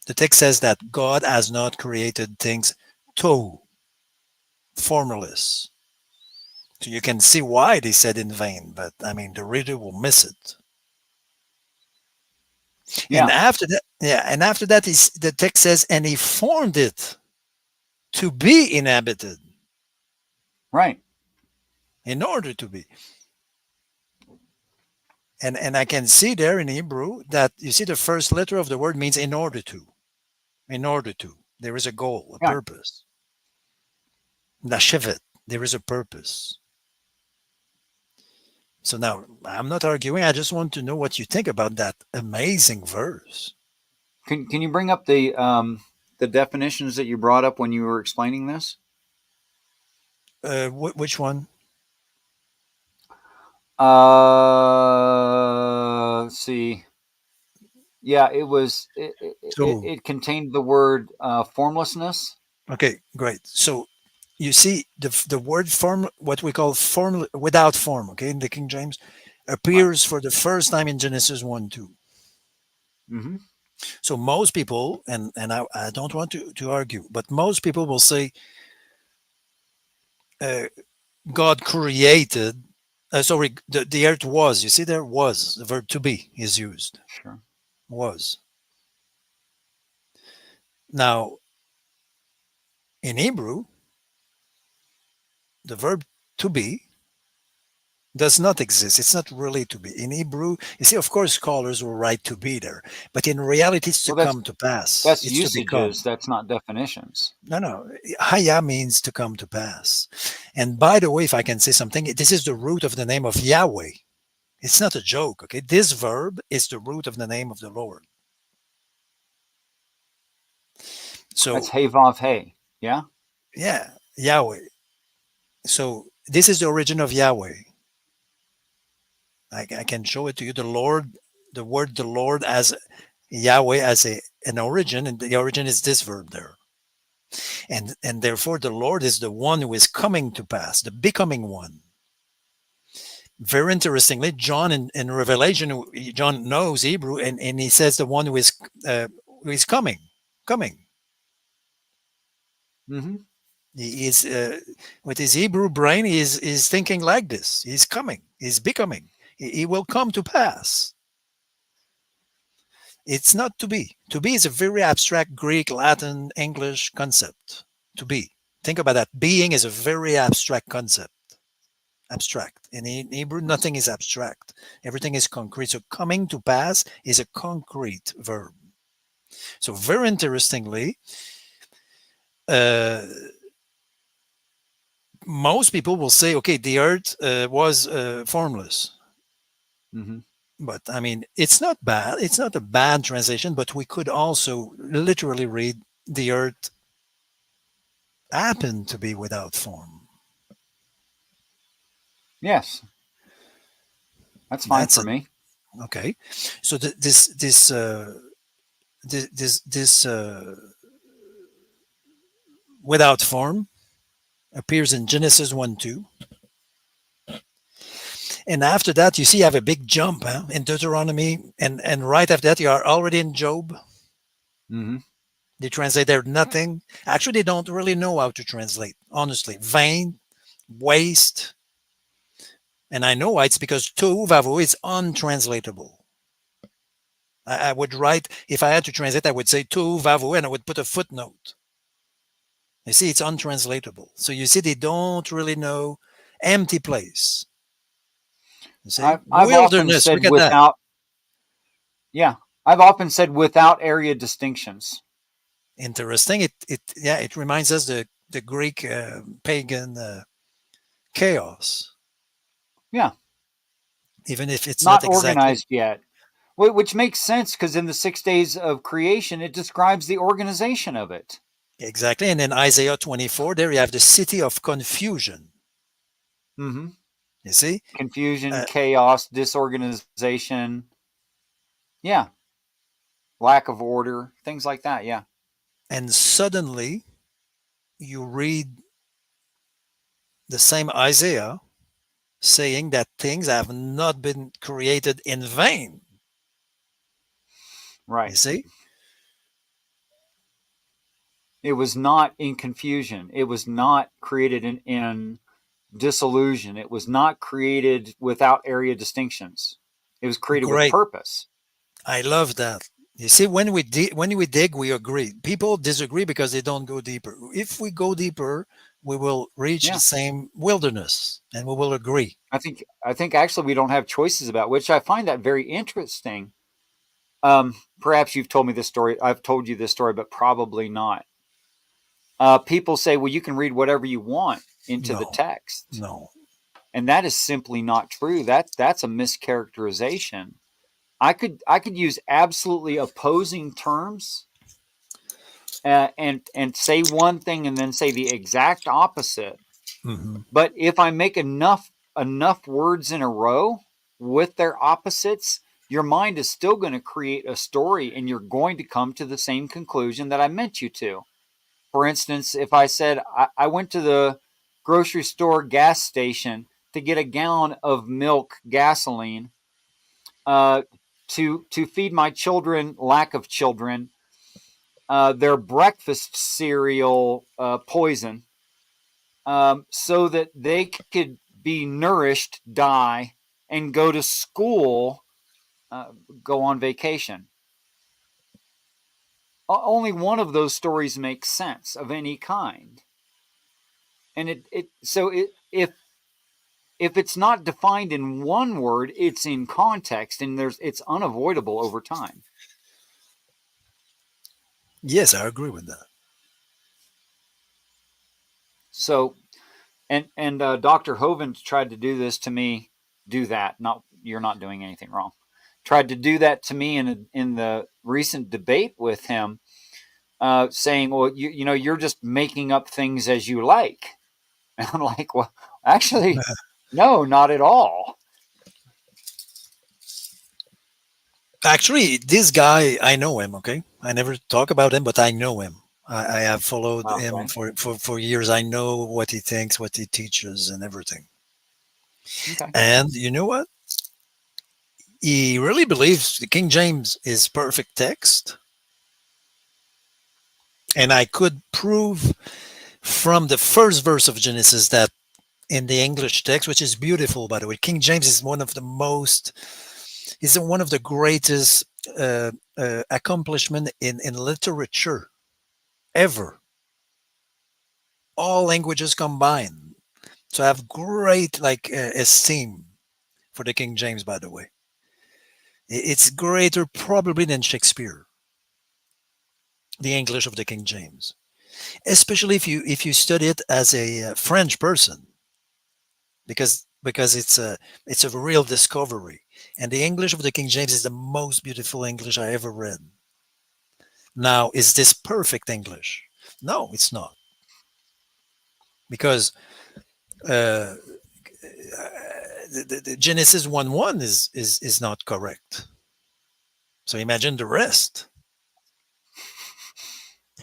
The text says that God has not created things to formless. So you can see why they said in vain, but I mean the reader will miss it. And Yeah. after that, yeah, and after that is the text says, and he formed it to be inhabited Right. in order to be. And I can see there in Hebrew that you see the first letter of the word means in order to. In order to. There is a goal, a Yeah. purpose. Nashevet, there is a purpose. So now I'm not arguing. I just want to know what you think about that amazing verse. Can you bring up the definitions that you brought up when you were explaining this? Which one? Let's see. Yeah, it was. So It contained the word formlessness. okay, great. So you see the word form, what we call form without form, okay, in the King James, Right. appears for the first time in Genesis 1:2. Mm-hmm. So most people, and I don't want to argue, but most people will say uh, God created. Sorry, the earth was. You see, there was the verb to be is used. Sure. Was now in Hebrew, the verb to be does not exist. It's not really to be. In Hebrew, you see, of course, scholars will write to be there, but in reality, it's to Well, come to pass. that's It's to become. usages. That's not definitions. No, no. Haya means to come to pass. And by the way, if I can say something, this is the root of the name of Yahweh. It's not a joke, okay? This verb is the root of the name of the Lord. That's So, hey vav hey. Yeah. yeah, Yahweh. So, this is the origin of Yahweh. I can show it to you. The Lord, the word the Lord as Yahweh as an origin, and the origin is this verb there. And therefore the Lord is the one who is coming to pass, the becoming one. Very interestingly, John in Revelation, John knows Hebrew, and he says the one who is coming. Mm-hmm. He is with his Hebrew brain, he is thinking like this. He's coming. He's becoming. It will come to pass. It's not to be. To be is a very abstract Greek, Latin, English concept. To be. Think about that. Being is a very abstract concept. Abstract. In Hebrew, nothing is abstract. Everything is concrete. So coming to pass is a concrete verb. So very interestingly, uh, most people will say, okay, the earth was formless. Mm-hmm. But I mean, it's not bad. It's not a bad translation, but we could also literally read the earth happened to be without form. Yes, that's fine That's for it. me. Okay. So this without form appears in Genesis 1:2. And after that, you see, you have a big jump in Deuteronomy. And right after that, you are already in Job. Mm-hmm. They translate there nothing. Actually, they don't really know how to translate, honestly. Vain, waste. And I know why. It's because tohu vavohu is untranslatable. I would write, if I had to translate, I would say tohu vavohu and I would put a footnote. You see, it's untranslatable. So you see, they don't really know empty place. You see, I've often wilderness, said look at that. without, yeah, I've often said without area distinctions. Interesting. It reminds us the Greek pagan chaos, Yeah, even if it's not not exactly organized yet. Which makes sense because in the 6 days of creation, it describes the organization of it. exactly. And in Isaiah 24, there you have the city of confusion. Mm-hmm. You see, Confusion, uh, chaos, disorganization. Yeah, lack of order, things like that. Yeah. and suddenly you read the same Isaiah saying that things have not been created in vain. You Right. see, It was not in confusion. It was not created in disillusion. It was not created without area distinctions. It was created with great. purpose. I love that. You see, when we dig, we agree. People disagree because they don't go deeper. If we go deeper, we will reach the Yeah. same wilderness, and we will agree. I think actually we don't have choices about which I find that very interesting. Perhaps you've told me this story. I've told you this story, but probably not. People say, well, you can read whatever you want into the No, text. no, And that is simply not true. That's a mischaracterization. I could use absolutely opposing terms and say one thing and then say the exact opposite. hmm But if I make enough words in a row with their opposites, your mind is still going to create a story and you're going to come to the same conclusion that I meant you to. For instance, if I said I went to the grocery store gas station to get a gallon of milk gasoline uh, to feed my children, lack of children, their breakfast cereal poison, so that they could be nourished, die, and go to school, go on vacation. Only one of those stories makes sense of any kind, and if it's not defined in one word, it's in context, and it's unavoidable over time. yes, I agree with that. So, and Dr. Hovind tried to do this to me. Do that? Not you're not doing anything wrong. Tried to do that to me in the recent debate with him, saying, "Well, you're just making up things as you like." And I'm like, "Well, actually, no, not at all." Actually, this guy, I know him. Okay, I never talk about him, but I know him. I have followed him Okay, for years. I know what he thinks, what he teaches, and everything. okay, And you know what? He really believes the King James is perfect text. And I could prove from the first verse of Genesis that in the English text, which is beautiful, by the way. King James is one of the greatest accomplishment in literature ever. All languages combined. So I have great esteem for the King James, by the way. It's greater probably than Shakespeare, the English of the King James. Especially if you study it as a French person, because it's a real discovery. And the English of the King James is the most beautiful English I ever read. Now, is this perfect English? No, it's not, because uh, the Genesis 1:1 is not correct. So imagine the rest.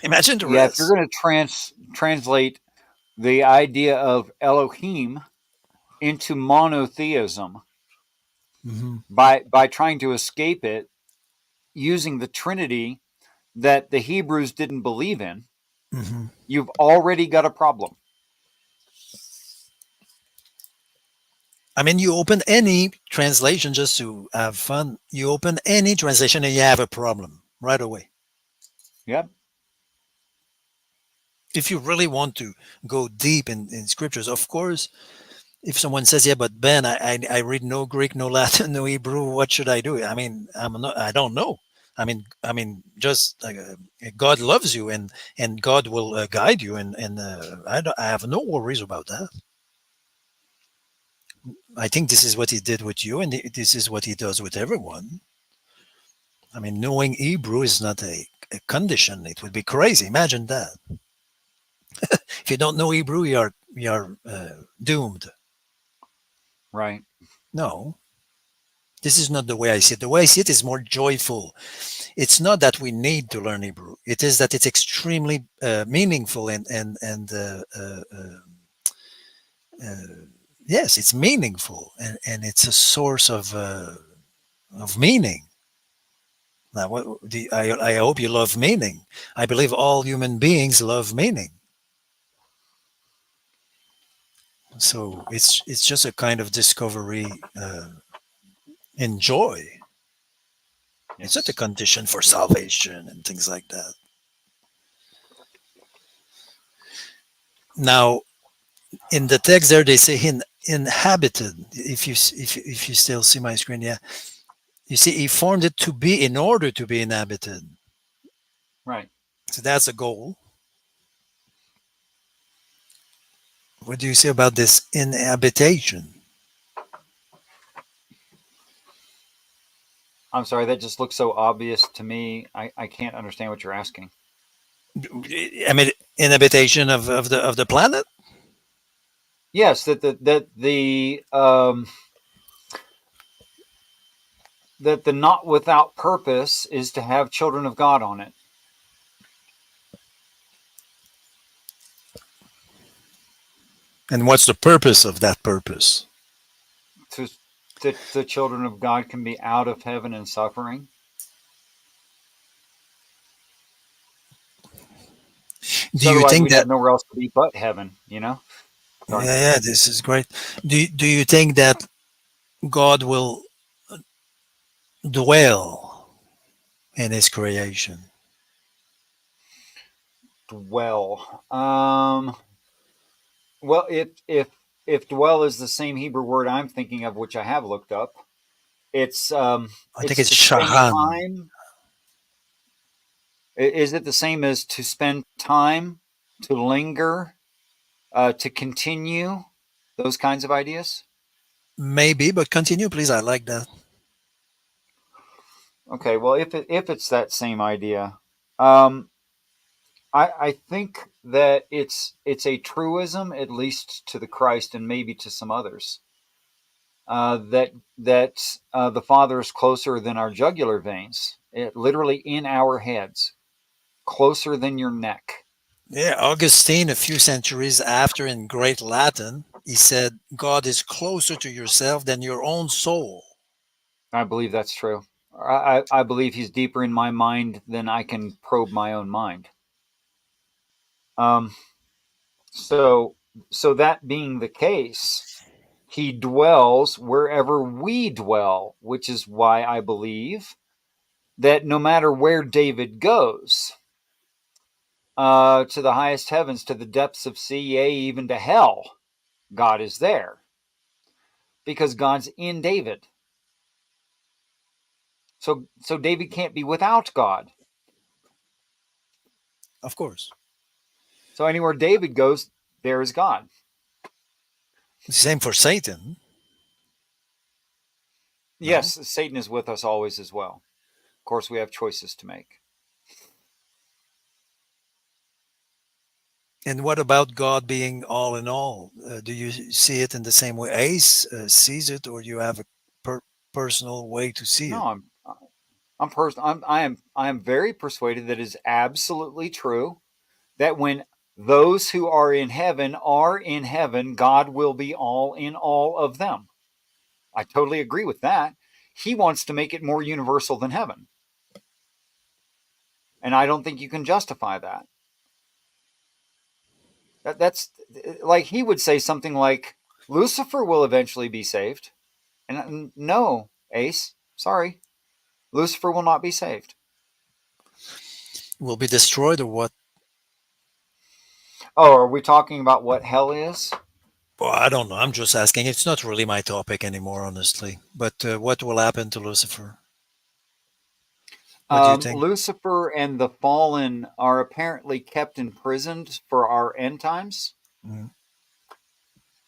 Imagine the Yeah, if you're rest. going to translate the idea of Elohim into monotheism Hmm. by trying to escape it using the Trinity that the Hebrews didn't believe in, Hmm. you've already got a problem. I mean, you open any translation just to have fun. You open any translation and you have a problem right away. Yep. If you really want to go deep in scriptures, of course, if someone says, "Yeah, but Ben, I read no Greek, no Latin, no Hebrew. What should I do?" I mean, I don't know. Just God loves you, and God will guide you, and I have no worries about that. I think this is what He did with you, and this is what He does with everyone. I mean, knowing Hebrew is not a condition. It would be crazy. Imagine that. If you don't know Hebrew, you are doomed. Right. No, this is not the way I see it. The way I see it is more joyful. It's not that we need to learn Hebrew. It is that it's extremely meaningful, and yes, it's meaningful, and it's a source of meaning. Now, I hope you love meaning. I believe all human beings love meaning. So it's just a kind of discovery and joy. It's not a Yes. condition for Agreed. salvation and things like that. Now, in the text there, they say inhabited. If you still see my screen, yeah, you see, he formed it to be in order to be inhabited. Right. So that's a goal. What do you say about this inhabitation? I'm sorry, that just looks so obvious to me. I can't understand what you're asking. I mean, inhabitation of the planet. Yes, that the not without purpose is to have children of God on it. And what's the purpose of that purpose? To that the children of God can be out of heaven and suffering. Do So you otherwise think we'd that? have nowhere else to be but heaven, you know? Sorry. Yeah, yeah, this is great. Do you think that God will dwell in His creation? Dwell. Well, if dwell is the same Hebrew word I'm thinking of, which I have looked up, I think it's it's to spend Shahan. time. Is it the same as to spend time, to linger, to continue? Those kinds of ideas. Maybe, but continue, please. I like that. Okay. Well, if it's that same idea, um, I think that it's a truism, at least to the Christ and maybe to some others, that the Father is closer than our jugular veins, literally in our heads, closer than your neck. Yeah, Augustine, a few centuries after in Great Latin, he said, God is closer to yourself than your own soul. I believe that's true. I believe He's deeper in my mind than I can probe my own mind. Um, so So that being the case, he dwells wherever we dwell, which is why I believe that no matter where David goes, to the highest heavens, to the depths of sea, yea, even to hell, God is there because God's in David. So David can't be without God. Of course. So anywhere David goes, there is God. Same for Satan. No? Yes, Satan is with us always as well. Of course, we have choices to make. And what about God being all in all? Do you see it in the same way Ace sees it, or you have a personal way to see it? No, I am very persuaded that it is absolutely true that when those who are in heaven, God will be all in all of them. I totally agree with that. He wants to make it more universal than heaven. And I don't think you can justify that. That's like he would say something like, Lucifer will eventually be saved. And no, Ace, sorry, Lucifer will not be saved. Will be destroyed or what? Oh, are we talking about what hell is? Well, I don't know. I'm just asking. It's not really my topic anymore, honestly. But what will happen to Lucifer? What do you think? Lucifer and the fallen are apparently kept imprisoned for our end times, Mm.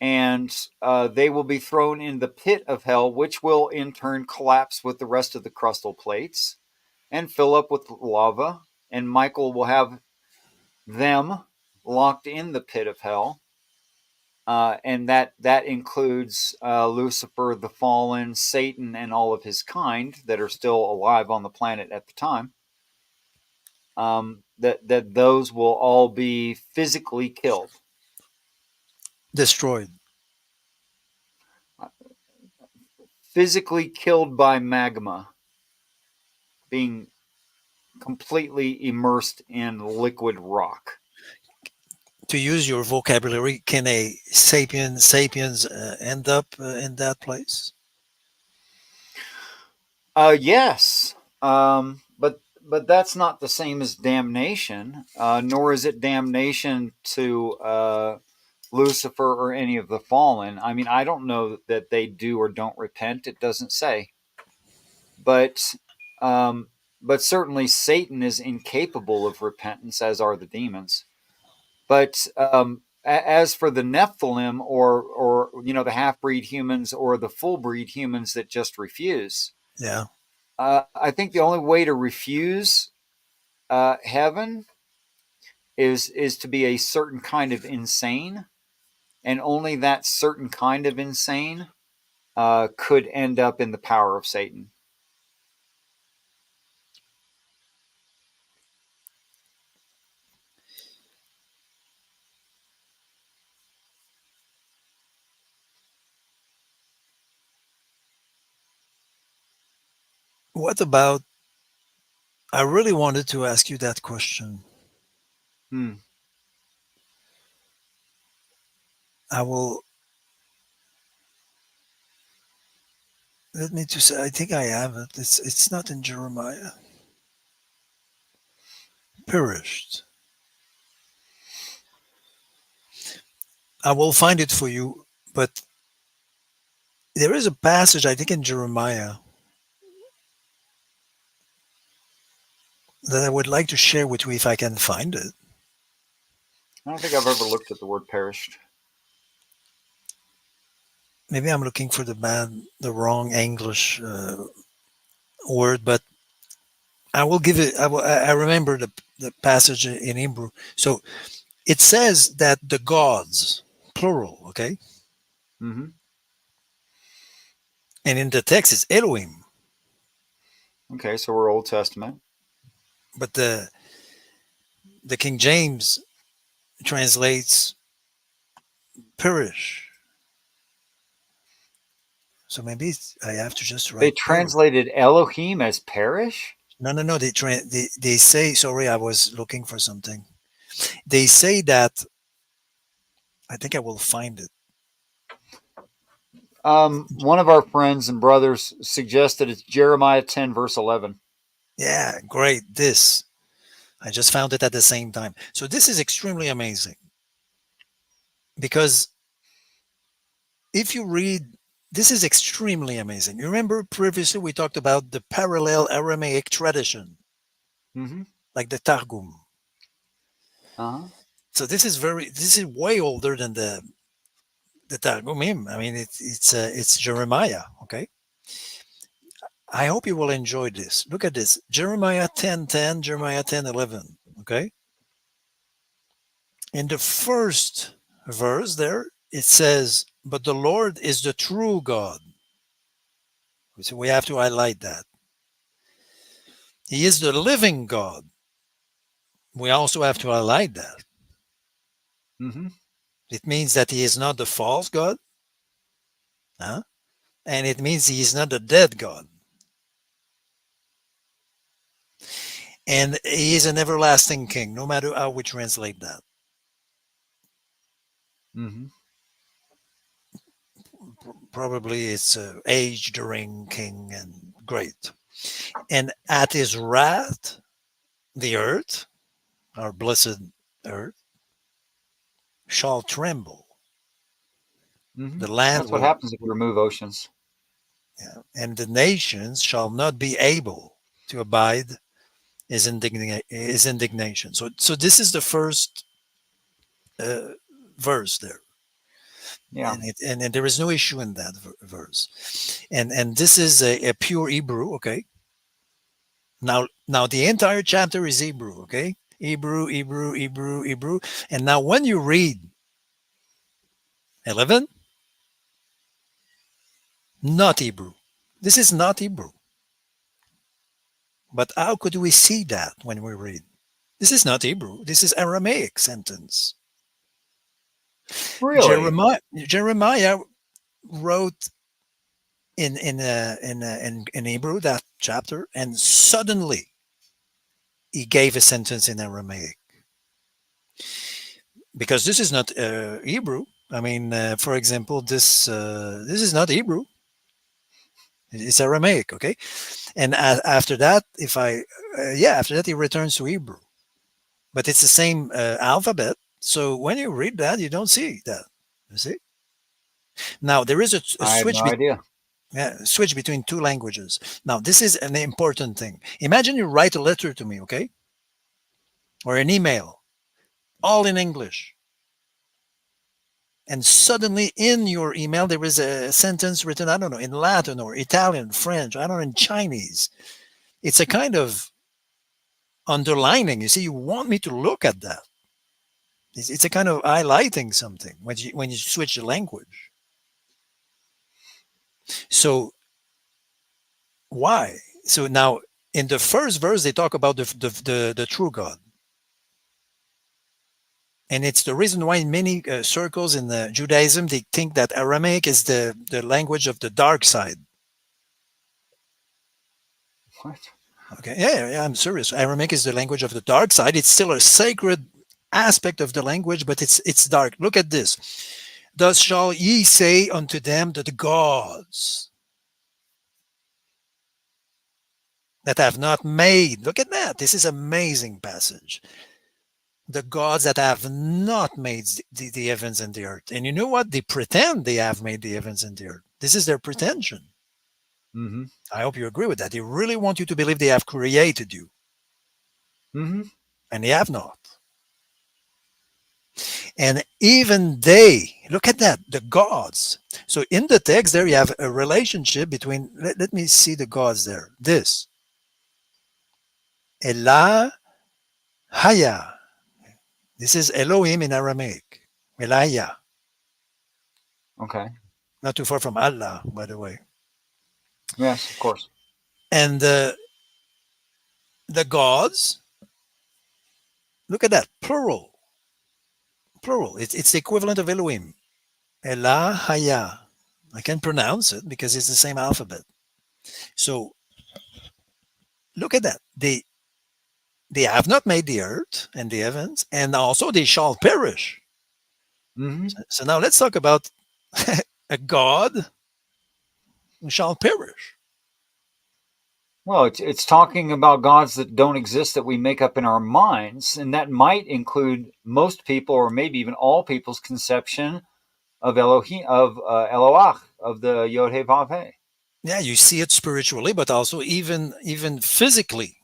and they will be thrown in the pit of hell, which will in turn collapse with the rest of the crustal plates and fill up with lava. And Michael will have them locked in the pit of hell. And that includes Lucifer, the fallen, Satan, and all of his kind that are still alive on the planet at the time. That those will all be physically killed, Destroyed. physically killed by magma, being completely immersed in liquid rock. To use your vocabulary, can a sapiens end up in that place? Yes, but that's not the same as damnation, nor is it damnation to Lucifer or any of the fallen. I mean, I don't know that they do or don't repent. It doesn't say, but um, but certainly Satan is incapable of repentance, as are the demons. But as for the Nephilim, or the half breed humans or the full breed humans that just refuse, Yeah. I think the only way to refuse heaven is to be a certain kind of insane, and only that certain kind of insane could end up in the power of Satan. What about? I really wanted to ask you that question. Hmm. I will. Let me just. I think I have it. It's not in Jeremiah. Perished. I will find it for you. But there is a passage, I think, in Jeremiah that I would like to share with you if I can find it. I don't think I've ever looked at the word perished. Maybe I'm looking for the wrong English word, but I will give it. I remember the passage in Hebrew. So it says that the gods, plural, okay, Mm-hmm. and in the text it's Elohim, Okay, so we're Old Testament. but the King James translates perish. So maybe I have to just They write perish. translated Elohim as perish. No, no, no. They say. Sorry, I was looking for something. They say that I think I will find it. One of our friends and brothers suggested it's Jeremiah 10, verse 11. Yeah, great. This. I just found it at the same time. So this is extremely amazing because if you read, this is extremely amazing. You remember previously we talked about the parallel Aramaic tradition, Mm-hmm. like the Targum. Uh-huh. So this is way older than the Targumim. I mean, it's Jeremiah. Okay, I hope you will enjoy this. Look at this: Jeremiah 10:10, Jeremiah 10:11. Okay, in the first verse there it says, "But the Lord is the true God." So we have to highlight that. He is the living God. We also have to highlight that. Mm-hmm. It means that he is not the false God, huh? And it means he is not the dead God. And he is an everlasting king, no matter how we translate that. Mm-hmm. Probably it's age during king and great. And at his wrath, the earth, our blessed earth, shall tremble. Mm-hmm. The land That's what will, happens if you remove oceans. yeah, and the nations shall not be able to abide his indignation. So this is the first uh, verse there, Yeah. and there is no issue in that verse, and this is a pure Hebrew. Okay, now the entire chapter is Hebrew. Okay, Hebrew, Hebrew, Hebrew, Hebrew, and now when you read 11, not Hebrew. This is not Hebrew. But how could we see that when we read? This is not Hebrew. This is Aramaic sentence. Really? Jeremiah wrote in Hebrew that chapter, and suddenly he gave a sentence in Aramaic because this is not Hebrew. I mean, for example, this is not Hebrew. It's Aramaic, okay. And after that, if I after that he returns to Hebrew, but it's the same alphabet. So when you read that, you don't see that. You see. Now there is a I had no idea. switch between two languages. Now this is an important thing. Imagine you write a letter to me, okay, or an email, all in English, and suddenly in your email there is a sentence written, I don't know, in Latin or Italian, French, I don't know, in Chinese. It's a kind of underlining. You see, you want me to look at that. It's a kind of highlighting something when you switch the language. So why? So now in the first verse they talk about the true God, and it's the reason why in many circles in Judaism they think that Aramaic is the language of the dark side. What? Okay, yeah, I'm serious. Aramaic is the language of the dark side. It's still a sacred aspect of the language, but it's dark. Look at this. Thus shall ye say unto them that the gods that have not made. Look at that. This is amazing passage. The gods that have not made the heavens and the earth. And you know what? They pretend they have made the heavens and the earth. This is their pretension. Mm-hmm. I hope you agree with that. They really want you to believe they have created you, Mm-hmm. and they have not. And even they, look at that, the gods. So in the text there, you have a relationship between, let me see the gods there. This, Elah Haya. This is Elohim in Aramaic. Elia. Okay. Not too far from Allah, by the way. Yes, of course. And the gods, look at that, plural. Plural. It's the equivalent of Elohim. Elah Haya. I can pronounce it because it's the same alphabet. So look at that. They have not made the earth and the heavens, and also they shall perish. Mm-hmm. So now let's talk about a God who shall perish. Well, it's talking about gods that don't exist that we make up in our minds, and that might include most people, or maybe even all people's conception of Elohim, of Eloach, of the Yod He Vav He. Yeah, you see it spiritually, but also even physically.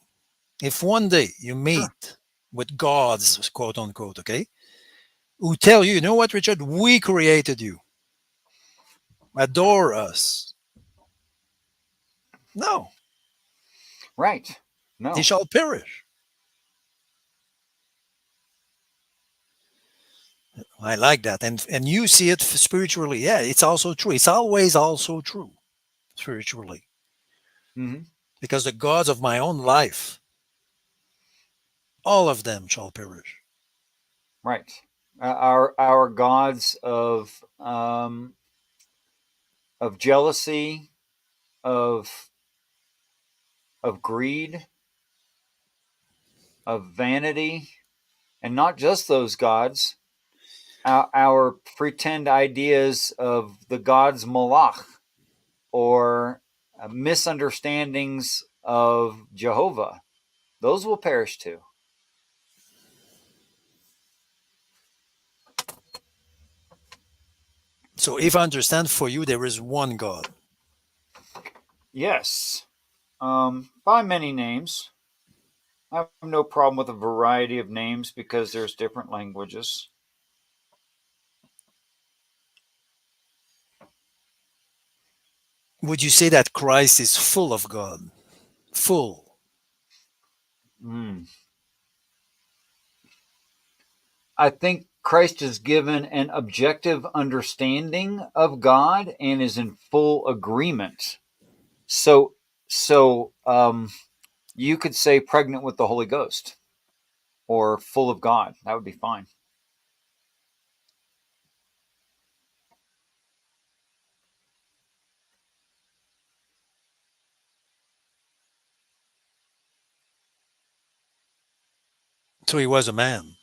If one day you Sure. meet with gods, quote unquote, okay, who tell you, you know what, Richard, we created you, adore us. No, Right. they No. shall perish. I like that, and you see it spiritually. Yeah, it's also true. It's always also true spiritually, Mm-hmm. because the gods of my own life, all of them shall perish. Right. Our gods of jealousy, of greed, of vanity, and not just those gods. Our pretend ideas of the gods Malach, or misunderstandings of Jehovah, those will perish too. So, if I understand, for you, there is one God. Yes, by many names. I have no problem with a variety of names because there's different languages. Would you say that Christ is full of God? Full. Mm. I think Christ is given an objective understanding of God and is in full agreement. So, so you could say pregnant with the Holy Ghost or full of God. That would be fine. So he was a man.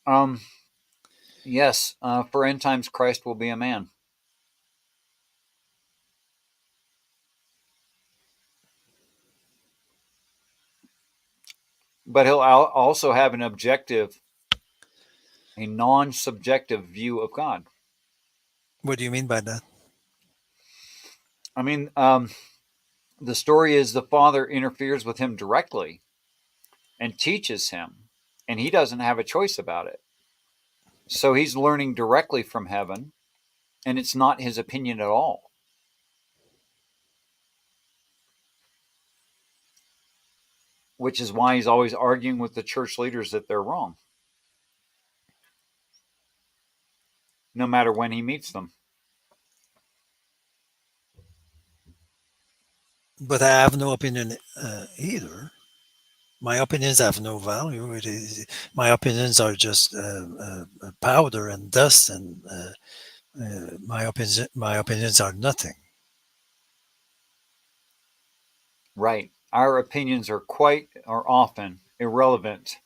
Um, yes, for end times, Christ will be a man, but he'll also have an objective, a non-subjective view of God. What do you mean by that? I mean, the story is the Father interferes with him directly and teaches him, and he doesn't have a choice about it. So he's learning directly from heaven, and it's not his opinion at all, which is why he's always arguing with the church leaders that they're wrong, no matter when he meets them. But I have no opinion either. My opinions have no value. It is, my opinions are just powder and dust, and my opinions are nothing. Right. Our opinions are quite or often irrelevant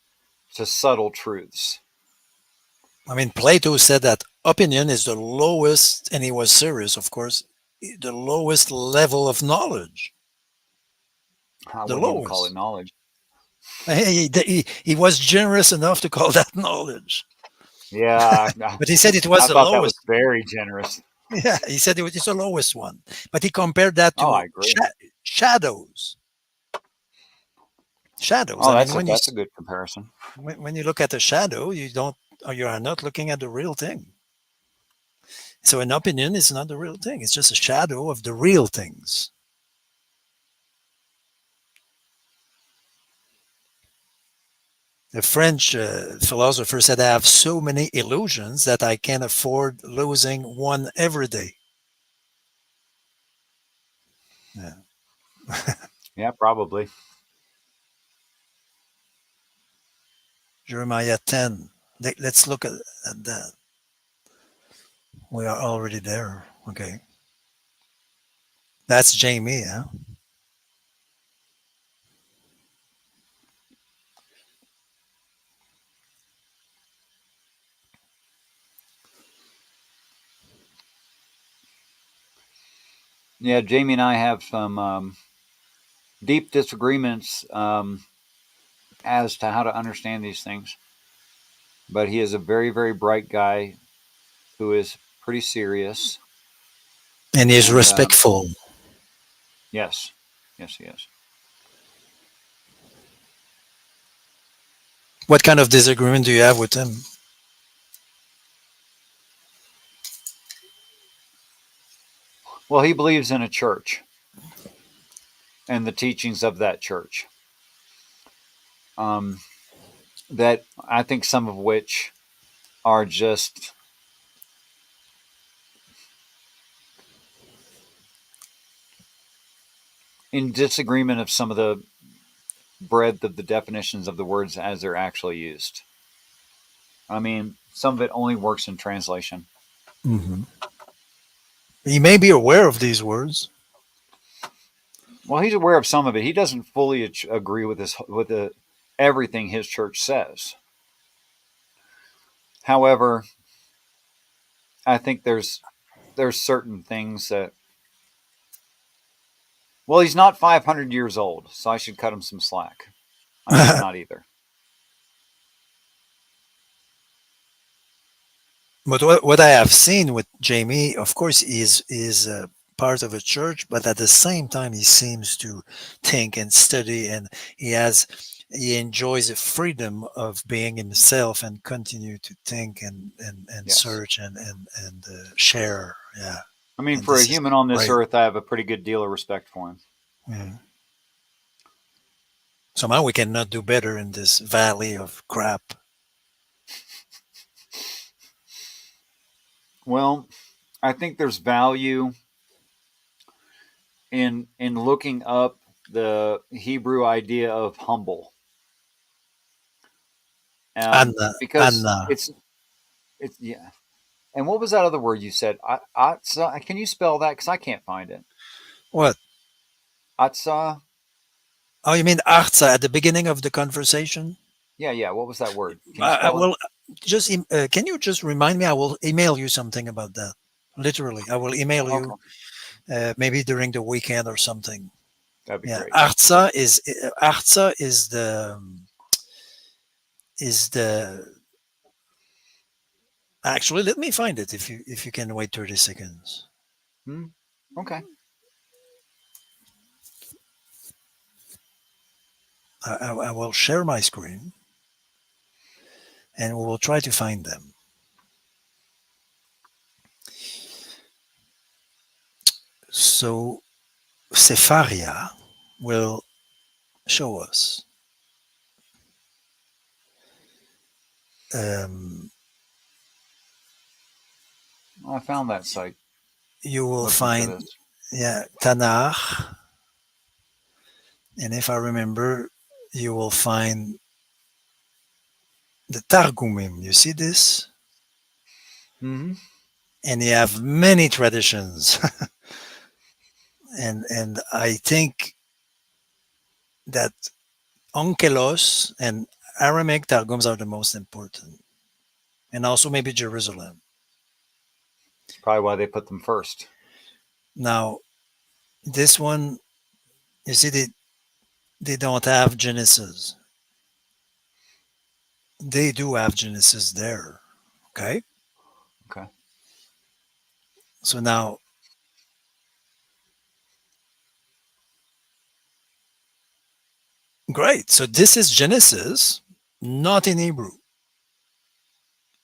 to subtle truths. I mean, Plato said that opinion is the lowest, and he was serious, of course, the lowest level of knowledge. I The wouldn't even call it lowest. knowledge. He was generous enough to call that knowledge, Yeah, but he said it was I the thought that was lowest. very generous. Yeah, he said it's the lowest one, but he compared that Oh, I to agree. shadows. Shadows. Oh, I mean, that's a good comparison. when you look at a shadow, you don't, or you are not looking at the real thing. So an opinion is not the real thing. It's just a shadow of the real things. The French philosopher said, "I have so many illusions that I can't afford losing one every day." Yeah. Yeah, probably. Jeremiah 10. Let's look at that. We are already there. Okay. That's Jamie. Huh? Yeah, Jamie and I have some deep disagreements as to how to understand these things. But he is a very, very bright guy who is pretty serious. And he's And respectful. yes, yes, he is. What kind of disagreement do you have with him? Well, he believes in a church and the teachings of that church. Um, that I think some of which are just in disagreement of some of the breadth of the definitions of the words as they're actually used. I mean, some of it only works in translation. Hmm. He may be aware of these words. Well, he's aware of some of it. He doesn't fully agree with everything his church says. However, I think there's certain things that well, he's not 500 years old, so I should cut him some slack. I mean, I'm not either. But what I have seen with Jamie, of course, is part of a church, but at the same time, he seems to think and study, and he enjoys the freedom of being himself and continue to think and Yes. search and share. Yeah, I mean, and for a this is human on this great. earth, I have a pretty good deal of respect for him. Yeah. Somehow we cannot do better in this valley of crap. Well, I think there's value in looking up the Hebrew idea of humble, Anna, because Anna. it's yeah. And what was that other word you said? Atsa. Can you spell that? Because I can't find it. What? Atsa. Oh, you mean Arza at the beginning of the conversation? Yeah, yeah. What was that word? Can you spell it? Well, just can you just remind me? I will email you something about that. Literally, I will email Okay, you maybe during the weekend or something. that'd be Yeah, great. Arza is the actually. Let me find it if you can wait 30 seconds. Hmm? Okay. I will share my screen and we will try to find them. So Sepharia will show us. Um, Well, I found that site you will looking for find, this. yeah, Tanakh, and if I remember, you will find the Targumim. You see this, Hmm. and you have many traditions, and I think that Onkelos and Aramaic Targums are the most important, and also maybe Jerusalem. It's probably why they put them first. Now, this one, you see, they don't have Genesis. They do have Genesis there. Okay. Okay. So now, great. So this is Genesis, not in Hebrew.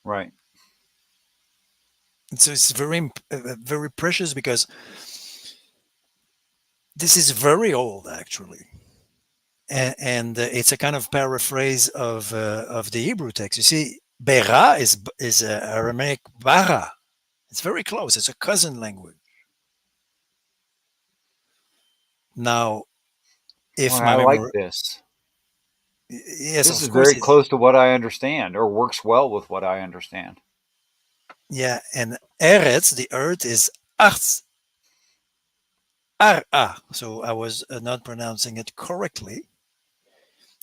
Right. And so it's very precious because this is very old, actually. And it's a kind of paraphrase of the Hebrew text. You see, Bera is Aramaic Bara. It's very close. It's a cousin language. Now, Well, if my I like memory, this. yes, This is of course, very close to what I understand, or works well with what I understand. yeah, and Eretz, the earth, is Arts, Ara. So I was not pronouncing it correctly.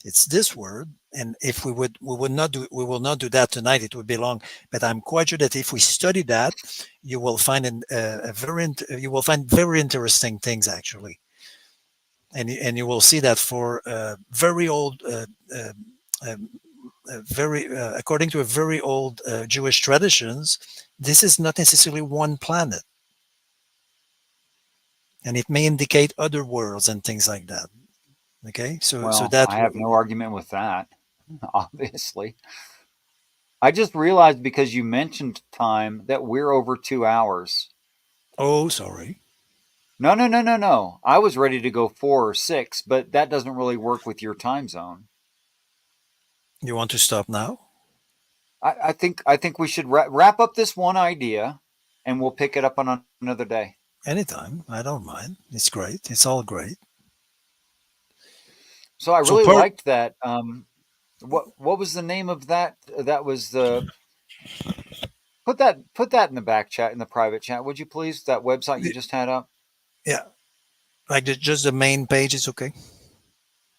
It's this word, And if we would not do, we will not do that tonight. It would be long, but I'm quite sure that if we study that, you will find you will find very interesting things actually, and you will see that for very old, um, very according to a very old Jewish traditions, this is not necessarily one planet, and it may indicate other worlds and things like that. Okay, so Well, that I have no argument with that, obviously. I just realized because you mentioned time that we're over 2 hours. oh, sorry. No, no, no, no, no. I was ready to go 4 or 6, but that doesn't really work with your time zone. You want to stop now? I think we should wrap up this one idea, and we'll pick it up on another day. Anytime. I don't mind. It's great. It's all great. So I So really part, liked that. What was the name of that? That was the put that in the back chat in the private chat. Would you please? That website you just had up. yeah, like just the main page is okay.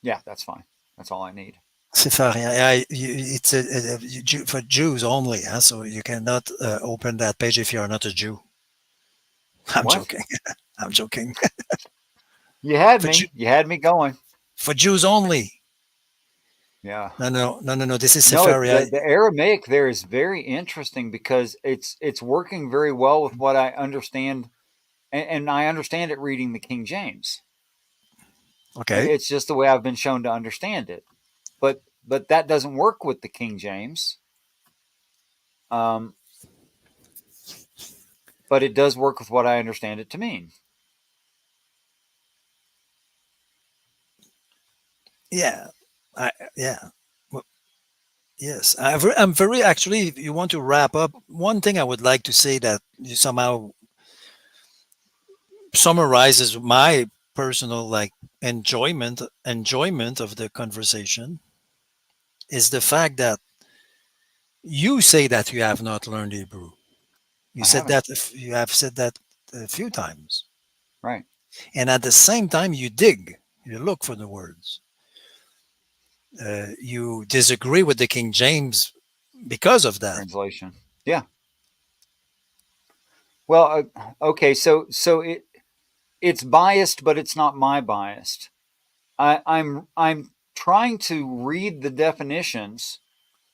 Yeah, that's fine. That's all I need. Safari, it's for Jews only, huh? So you cannot open that page if you are not a Jew. I'm What? joking. I'm joking. You had for Jew, me. You had me going. for Jews only. Yeah. No, no, no, no, no. This is No, Safari. the Aramaic there is very interesting because it's working very well with what I understand, and I understand it reading the King James. Okay. It's just the way I've been shown to understand it, but that doesn't work with the King James. Um, but it does work with what I understand it to mean. Yeah. Yeah. Well, yes. I'm very actually. If you want to wrap up, one thing I would like to say that you somehow summarizes my personal like enjoyment of the conversation is the fact that you say that you have not learned Hebrew. You I said haven't. that you have said that a few times, Right. and at the same time you dig, you look for the words. You disagree with the King James because of that. Translation. Yeah. Well, okay. So it's biased, but it's not my biased. I'm trying to read the definitions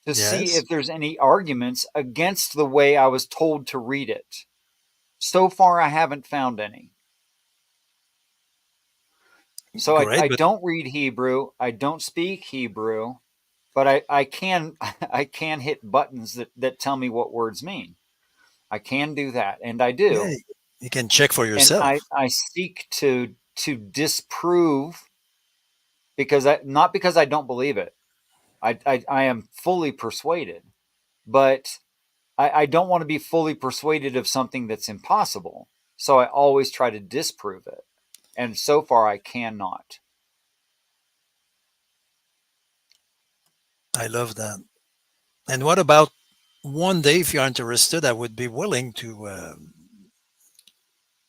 to see Yes, if there's any arguments against the way I was told to read it. So far, I haven't found any. So I great, but don't read Hebrew. I don't speak Hebrew, but I can I can hit buttons that tell me what words mean. I can do that, and I yeah, do. you can check for And I, yourself. I seek to disprove because I not because I don't believe it. I am fully persuaded, but I don't want to be fully persuaded of something that's impossible. So I always try to disprove it. And so far I cannot. I love that. And what about one day, if you're interested, I would be willing to,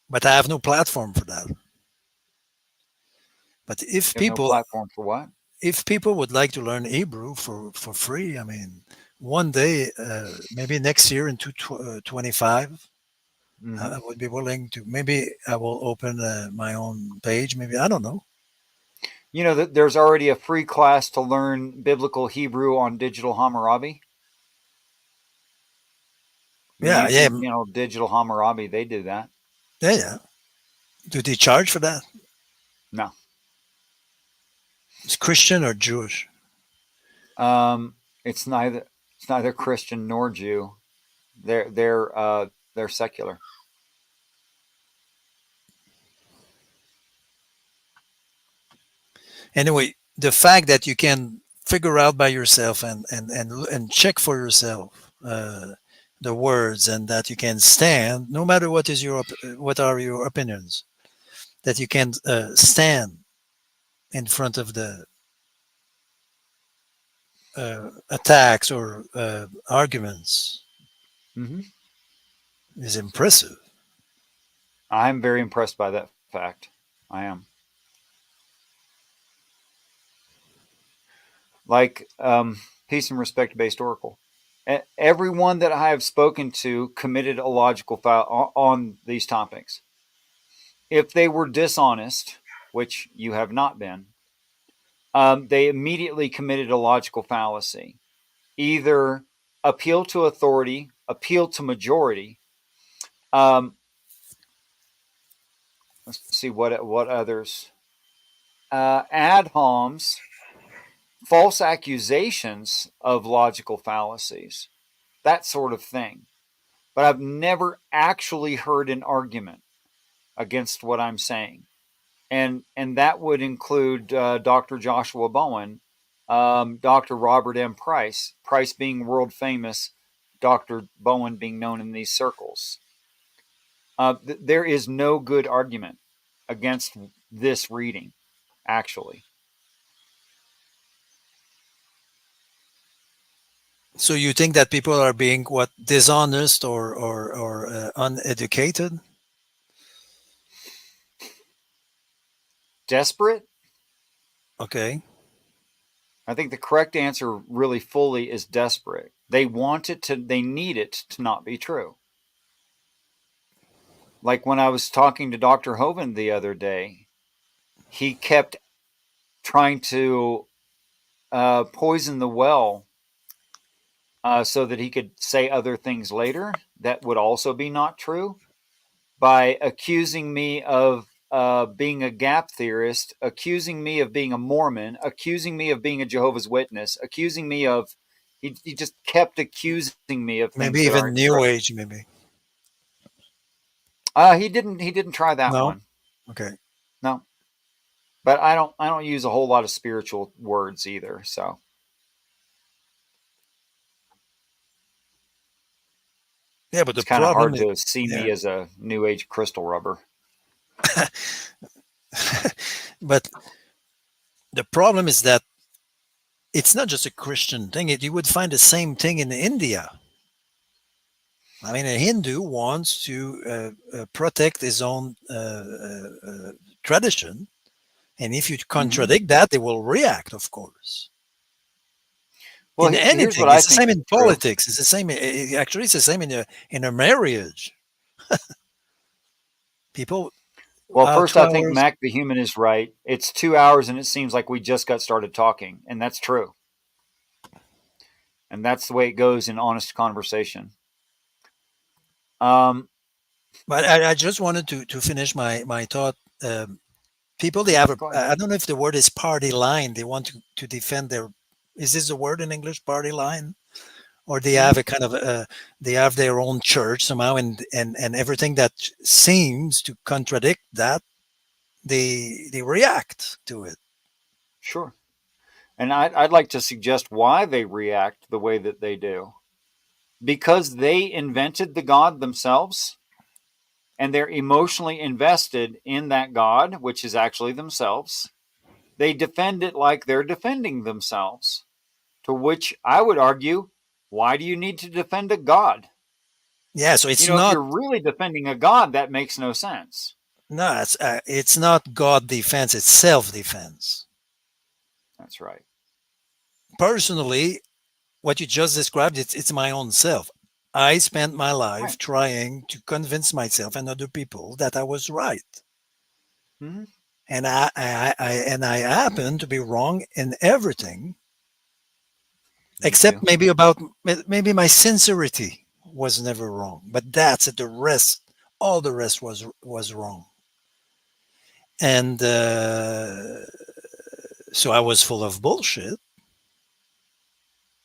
but I have no platform for that. But You have no platform for what? if people would like to learn Hebrew for free, I mean, one day, maybe next year in 2025, Hmm. I would be willing to. Maybe I will open my own page. Maybe I don't know. You know that there's already a free class to learn biblical Hebrew on Digital Hammurabi. Yeah, yeah, Digital Hammurabi, they do that. yeah, yeah. Do they charge for that? No. It's Christian or Jewish? It's neither Christian nor Jew. They're secular. Anyway, the fact that you can figure out by yourself and check for yourself the words, and that you can stand no matter what are your opinions, that you can stand in front of the attacks or arguments Hmm. is impressive. I'm very impressed by that fact. I am. like peace and respect based oracle. Everyone that I have spoken to committed a logical foul on these topics. If they were dishonest, which you have not been, they immediately committed a logical fallacy. Either appeal to authority, appeal to majority. Let's see what others. Ad homs, false accusations of logical fallacies, that sort of thing. But I've never actually heard an argument against what I'm saying, and that would include Dr. Joshua Bowen, Dr. Robert M. Price, Price being world famous, Dr. Bowen being known in these circles. There is no good argument against this reading, actually. So you think that people are being what, dishonest or uneducated? Desperate? Okay. I think the correct answer really fully is desperate. They want it to, they need it to not be true. Like when I was talking to Dr. Hovind the other day, he kept trying to poison the well so that he could say other things later that would also be not true by accusing me of being a gap theorist, accusing me of being a Mormon, accusing me of being a Jehovah's Witness, accusing me of. He just kept accusing me of Maybe things that even aren't New true. Age, maybe. He didn't try that No? one. Okay. No, but I don't use a whole lot of spiritual words either. So Yeah, but it's the kind of problem hard is, to see yeah. me as a New Age crystal rubber. But the problem is that it's not just a Christian thing. You would find the same thing in India. I mean, a Hindu wants to protect his own tradition, and if you Mm-hmm. contradict that, they will react, of course. Well, In here's what anything, I it's the think same is in true. politics. It's the same. Actually, it's the same in a marriage. People Well, out first, two I think hours. Mac the Human is right. It's 2 hours, and it seems like we just got started talking, and that's true. And that's the way it goes in honest conversation. Um, But I just wanted to finish my thought. People, they have a, Go ahead. I don't know if the word is party line. They want to defend their, is this the word in English, party line? Or they Mm-hmm. have a kind of they have their own church somehow, and everything that seems to contradict that, they react to it. Sure. And I'd like to suggest why they react the way that they do. Because they invented the God themselves, and they're emotionally invested in that God, which is actually themselves. They defend it like they're defending themselves. To which I would argue, why do you need to defend a God? Yeah, so it's If not, you're really defending a God, that makes no sense. no, it's not God defense, it's self defense. That's right. Personally, what you just described, it's my own self. I spent my Right. life trying to convince myself and other people that I was right, Mm-hmm. and I happen to be wrong in everything, Me except too. maybe about, maybe my sincerity was never wrong, but that's it. The rest, all the rest was wrong, and so I was full of bullshit,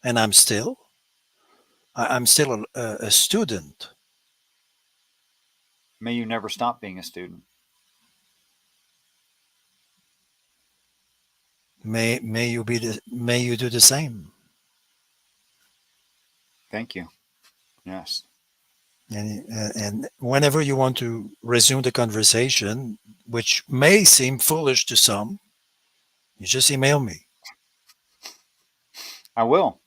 and I'm still a student. May you never stop being a student. May you do the same. Thank you. Yes. And whenever you want to resume the conversation, which may seem foolish to some, you just email me. I will.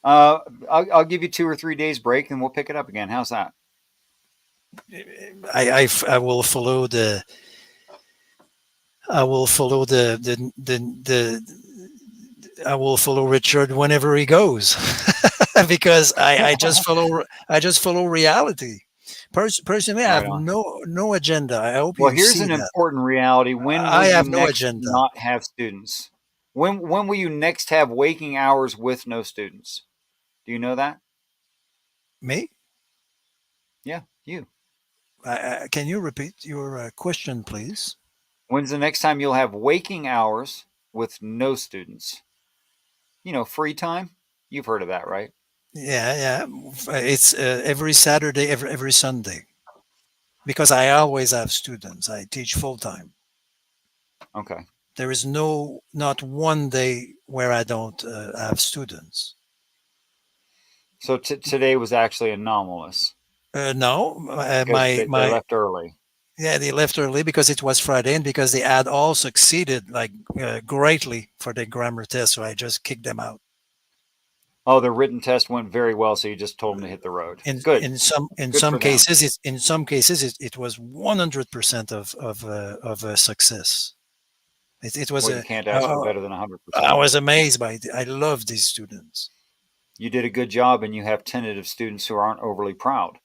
I'll give you 2 or 3 days break and we'll pick it up again. How's that? I will follow the I will follow Richard whenever he goes, because I just follow reality. Personally, I Right have on. no agenda. I hope Well, you here's see an that. important reality. When will I you have no next agenda. not have students? When will you next have waking hours with no students? Do you know that? Me? Yeah, you. Can you repeat your question, please? When's the next time you'll have waking hours with no students? Free time? You've heard of that, right? Yeah, yeah. It's every Saturday, every Sunday, because I always have students. I teach full time. Okay. There is not one day where I don't have students. So today was actually anomalous No, because they my left early. yeah, they left early because it was Friday and because they had all succeeded like greatly for the grammar test. So I just kicked them out. Oh, the written test went very well, so you just told them to hit the road. In Good. in some in Good some for them. cases, it was 100% of a success. It was Well, you a can't ask for better than I 100%. was amazed by it. I love these students. You did a good job, and you have tentative students who aren't overly proud.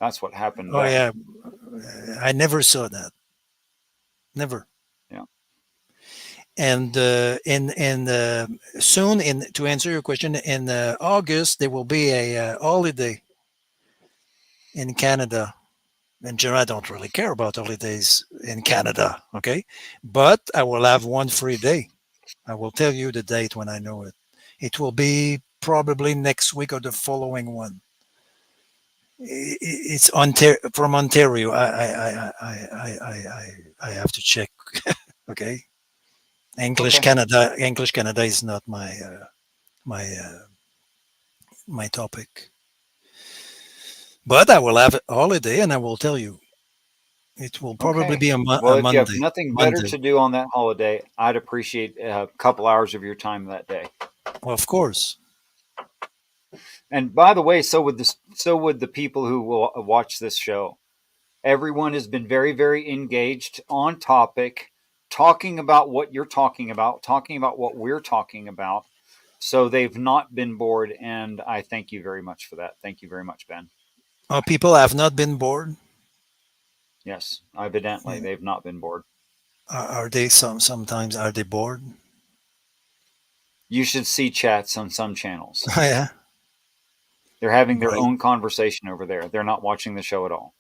That's what happened Oh then. yeah, I never saw that. Never. Yeah. And in soon, in to answer your question, in August there will be a holiday in Canada. In general, I don't really care about holidays in Canada. Okay, but I will have one free day. I will tell you the date when I know it. It will be probably next week or the following one. It's from Ontario. I have to check. Okay, Okay. English Canada is not my my topic. But I will have a holiday, and I will tell you. It will probably Okay. be Well, a if you have Monday. nothing better Monday, to do on that holiday, I'd appreciate a couple hours of your time that day. well, of course. And by the way, so would the people who will watch this show. Everyone has been very, very engaged on topic, talking about what you're talking about, talking about what we're talking about. So they've not been bored, and I thank you very much for that. Thank you very much, Ben. People have not been bored. Yes, evidently Yeah. they've not been bored. Are they sometimes are they bored? You should see chats on some channels. Yeah. They're having their Right. own conversation over there. They're not watching the show at all.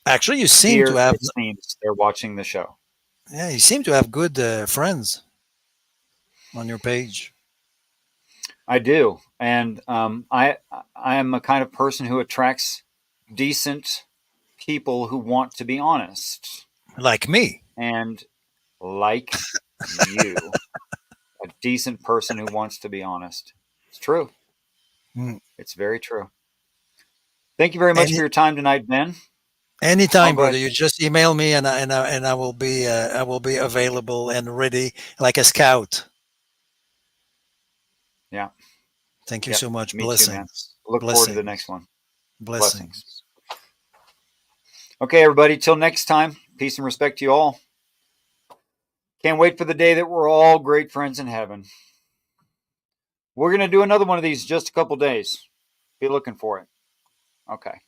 Actually, you seem to Here, have it seems they're watching the show. yeah, you seem to have good friends on your page. I do, and I am a kind of person who attracts decent people who want to be honest, Like me. and like you, a decent person who wants to be honest. It's true. Mm. It's very true. Thank you very much for Any your time tonight, Ben. Oh, anytime, go brother. ahead. You just email me, and I will be available and ready like a scout. Yeah. Thank you Yep. so much. Me too, man. Blessings. Look forward to the next Blessings. one. Blessings. Blessings. Okay, everybody. Till next time. Peace and respect to you all. Can't wait for the day that we're all great friends in heaven. We're going to do another one of these in just a couple days. Be looking for it. Okay.